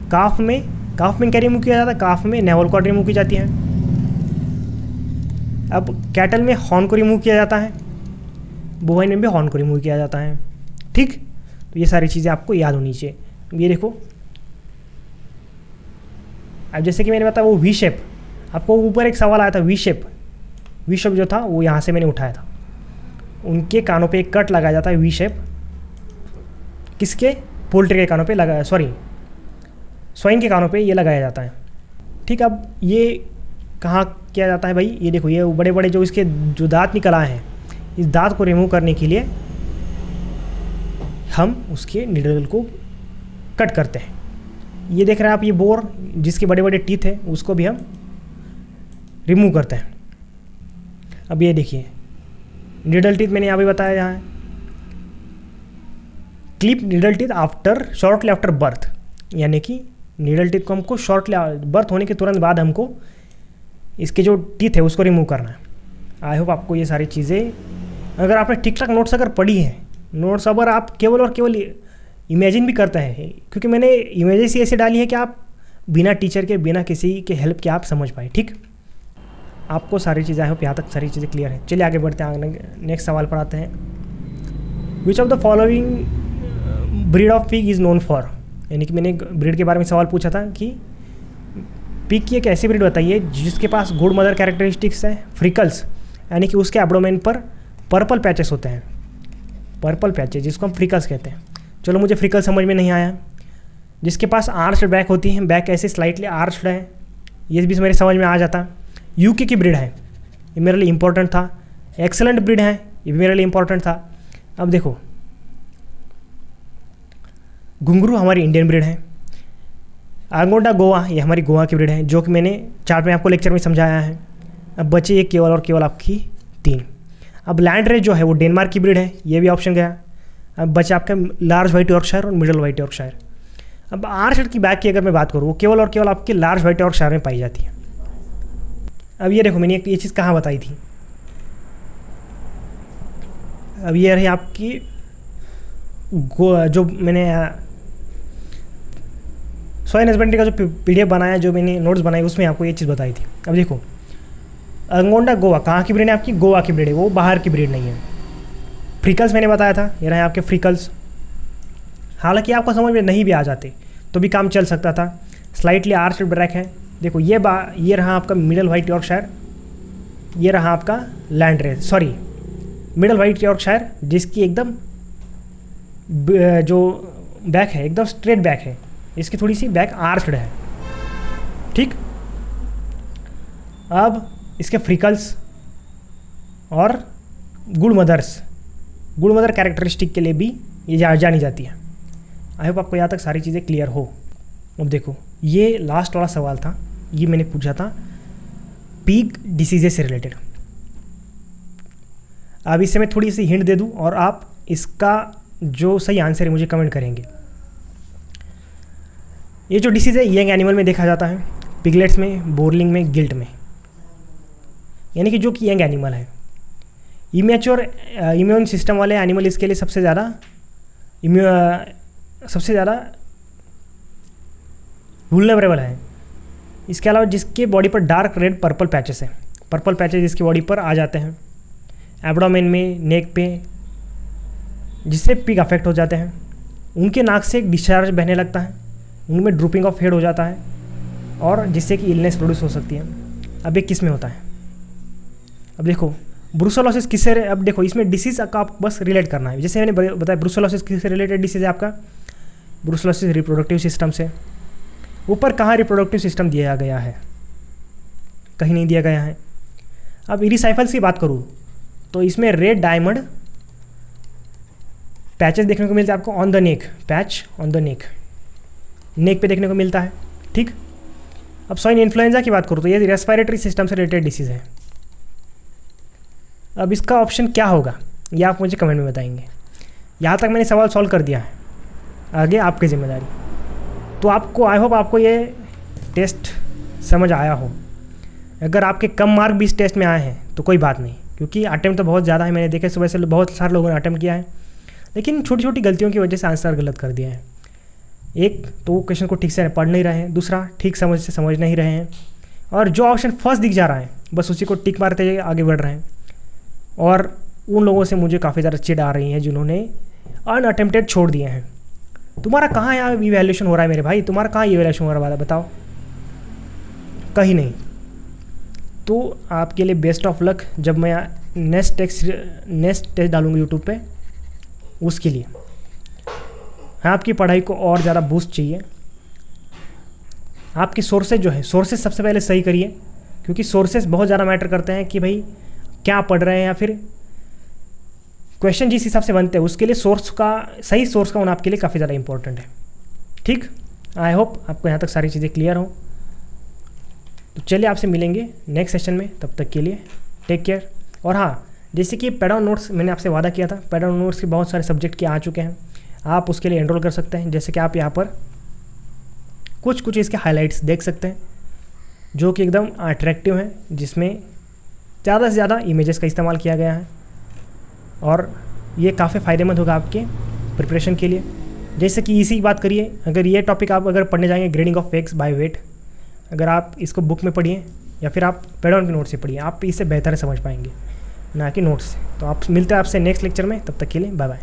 काफ में क्या रिमूव किया जाता है? काफ में नेवल कॉर्ड रिमूव की जाती है। अब कैटल में हॉर्न को रिमूव किया जाता है, बोवाइन में भी हॉर्न को रिमूव किया जाता है। ठीक, तो ये सारी चीज़ें आपको याद होनी चाहिए। ये देखो, अब जैसे कि मैंने बताया वो वी शेप, आपको ऊपर एक सवाल आया था वी शेप जो था वो यहाँ से मैंने उठाया था। उनके कानों पे एक कट लगाया जाता है वी शेप, किसके? पोल्ट्री के कानों पे लगाया, स्वाइन के कानों पे ये लगाया जाता है। ठीक, अब ये कहाँ किया जाता है भाई? ये देखो, ये बड़े बड़े जो इसके जो दांत निकल आए हैं, इस दांत को रिमूव करने के लिए हम उसके निडल को कट करते हैं। ये देख रहे हैं आप, ये बोर जिसके बड़े बड़े टीथ है उसको भी हम रिमूव करते हैं। अब ये देखिए निडल टीथ मैंने यहाँ भी बताया यहाँ है। Clip needle teeth shortly after birth, यानी कि निडल टीथ को हमको शॉर्टली बर्थ होने के तुरंत बाद हमको इसके जो टीथ है उसको रिमूव करना है। आई होप आपको ये सारी चीज़ें, अगर आपने ठीक ठाक नोट्स अगर पढ़ी है, नोट्स अगर आप केवल और केवल इमेजिन भी करते हैं, क्योंकि मैंने इमेजेस ऐसे डाली है कि आप बिना टीचर के, बिना किसी के हेल्प के आप समझ पाए। ठीक, आपको सारी चीज़ें आई होप यहाँ तक सारी चीज़ें क्लियर है। चलिए आगे बढ़ते हैं, नेक्स्ट सवाल पर आते हैं। विच of the following breed of pig is known for, यानी कि मैंने ब्रीड के बारे में सवाल पूछा था कि पिग की एक ऐसी ब्रीड बताइए जिसके पास गुड मदर कैरेक्टरिस्टिक्स है, फ्रिकल्स, यानी कि उसके एब्डोमेन पर पर्पल पैचेस होते हैं, पर्पल पैचेस जिसको हम फ्रिकल्स कहते हैं। चलो मुझे फ्रिकल समझ में नहीं आया। जिसके पास आर्च्ड बैक होती है, बैक ऐसे स्लाइटली आर्च्ड है, ये भी मेरे समझ में आ जाता। यूके की ब्रीड है, ये मेरे लिए इंपॉर्टेंट था। एक्सेलेंट ब्रीड है, ये भी मेरे लिए इंपॉर्टेंट था। अब देखो घुंघरू हमारी इंडियन ब्रीड है। आंगोंडा गोवा, ये हमारी गोवा की ब्रीड है, जो कि मैंने चार्ट में आपको लेक्चर में समझाया है। अब बचे ये केवल और केवल आपकी 3। अब लैंड रेस जो है वो डेनमार्क की ब्रीड है, ये भी ऑप्शन गया। अब बचे आपका लार्ज व्हाइट यॉर्कशायर और मिडल व्हाइट यॉर्कशायर। अब आर्चर्ड की बैक की अगर मैं बात करूँ, वो केवल और केवल आपके लार्ज व्हाइट यॉर्कशायर में पाई जाती है। अब ये देखो मैंने ये चीज़ कहाँ बताई थी। अब ये रही आपकी जो मैंने सॉइल हस्बेंड्री का जो PDF बनाया, जो मैंने नोट्स बनाए, उसमें आपको ये चीज़ बताई थी। अब देखो अंगोंडा गोवा कहाँ की ब्रीड है? आपकी गोवा की ब्रीड है, वो बाहर की ब्रीड नहीं है। फ्रिकल्स मैंने बताया था, ये रहे आपके फ्रिकल्स। हालांकि आपको समझ में नहीं भी आ जाते तो भी काम चल सकता था। स्लाइटली आर्च्ड बैक है। देखो ये रहा आपका मिडल वाइट यॉर्कशायर, ये रहा आपका landrace, middle white Yorkshire, जिसकी एकदम जो बैक है एकदम स्ट्रेट बैक है, इसकी थोड़ी सी बैक आर्च्ड है। ठीक, अब इसके फ्रिकल्स और गुड मदर कैरेक्टरिस्टिक के लिए भी ये जानी जाती है। आई होप आपको यहाँ तक सारी चीज़ें क्लियर हो। अब देखो ये लास्ट वाला सवाल था, ये मैंने पूछा था पिग डिसीजेस से रिलेटेड। अब इससे मैं थोड़ी सी हिंट दे दूं और आप इसका जो सही आंसर है मुझे कमेंट करेंगे। ये जो डिसीज़ है यंग एनिमल में देखा जाता है, पिगलेट्स में, बोरलिंग में, गिल्ट में, यानी कि जो कि यंग एनिमल है। इमेच्योर इम्यून सिस्टम वाले एनिमल इसके लिए सबसे ज़्यादा वुल्नरेबल है। इसके अलावा जिसके बॉडी पर डार्क रेड पर्पल पैचेस है, पर्पल पैचेज इसकी बॉडी पर आ जाते हैं, एब्डोमेन में, नेक पे, जिससे पिग अफेक्ट हो जाते हैं। उनके नाक से एक डिस्चार्ज बहने लगता है, उनमें ड्रूपिंग ऑफ हेड हो जाता है और जिससे कि इलनेस प्रोड्यूस हो सकती है। अब ये किस में होता है? अब देखो ब्रुसेलोसिस किससे, अब देखो इसमें डिसीज़ का आप बस रिलेट करना है। जैसे मैंने बताया ब्रुसेलोसिस किससे रिलेटेड डिसीज़ है आपका? ब्रुसेलोसिस रिप्रोडक्टिव सिस्टम से। ऊपर कहाँ रिप्रोडक्टिव सिस्टम दिया गया है? कहीं नहीं दिया गया है। अब इरिसाइफल्स की बात करूँ तो इसमें रेड डायमंड पैचेस देखने को मिलता है आपको on the neck, patch on the neck पे देखने को मिलता है, ठीक। अब स्वाइन इन्फ्लुएंजा की बात करूँ तो ये रेस्पिरेटरी सिस्टम से रिलेटेड डिसीज़ है। अब इसका ऑप्शन क्या होगा ये आप मुझे कमेंट में बताएंगे। यहाँ तक मैंने सवाल सॉल्व कर दिया है, आगे आपकी जिम्मेदारी। तो आपको आई होप आपको ये टेस्ट समझ आया हो। अगर आपके कम मार्क भी इस टेस्ट में आए हैं तो कोई बात नहीं, क्योंकि अटैम्प्ट तो बहुत ज़्यादा है। मैंने देखा सुबह से बहुत सारे लोगों ने अटैम्प्ट किया है, लेकिन छोटी छोटी गलतियों की वजह से आंसर गलत कर दिया है। एक तो क्वेश्चन को ठीक से पढ़ नहीं रहे हैं, दूसरा ठीक समझ से समझ नहीं रहे हैं, और जो ऑप्शन फर्स्ट दिख जा रहा है बस उसी को टिक मारते हुए आगे बढ़ रहे हैं। और उन लोगों से मुझे काफ़ी ज़्यादा चिढ़ आ रही है जिन्होंने अनअटेम्प्टेड छोड़ दिए हैं। तुम्हारा कहाँ यहाँ इवैल्यूएशन हो रहा है मेरे भाई? तुम्हारा कहाँ इवैल्यूएशन हो रहा है बताओ? कहीं नहीं। तो आपके लिए बेस्ट ऑफ लक। जब मैं नेक्स्ट टेस्ट डालूंगा यूट्यूब पे, उसके लिए आपकी पढ़ाई को और ज़्यादा बूस्ट चाहिए। आपकी सोर्सेज जो है, सोर्सेज सबसे पहले सही करिए, क्योंकि सोर्सेज बहुत ज़्यादा मैटर करते हैं कि भाई क्या पढ़ रहे हैं या फिर क्वेश्चन जिस हिसाब से बनते हैं उसके लिए सोर्स का, सही सोर्स का होना आपके लिए काफ़ी ज़्यादा इंपॉर्टेंट है, ठीक। आई होप आपको यहाँ तक सारी चीज़ें क्लियर हो। तो चलिए आपसे मिलेंगे नेक्स्ट सेशन में, तब तक के लिए टेक केयर। और हाँ, जैसे कि पैडाउन नोट्स मैंने आपसे वादा किया था, पैडाउन नोट्स के बहुत सारे सब्जेक्ट के आ चुके हैं, आप उसके लिए एनरोल कर सकते हैं। जैसे कि आप यहाँ पर कुछ इसके हाइलाइट्स देख सकते हैं जो कि एकदम अट्रैक्टिव हैं, जिसमें ज़्यादा से ज़्यादा इमेजेस का इस्तेमाल किया गया है, और ये काफ़ी फ़ायदेमंद होगा आपके प्रिपरेशन के लिए। जैसे कि इसी की बात करिए, अगर ये टॉपिक आप अगर पढ़ने जाएंगे, grading of eggs by weight, अगर आप इसको बुक में पढ़िए या फिर आप पैडाउन के नोट से पढ़िए, आप इससे बेहतर समझ पाएंगे ना कि नोट्स से। तो आप मिलते हैं आपसे नेक्स्ट लेक्चर में, तब तक के लिए बाय बाय।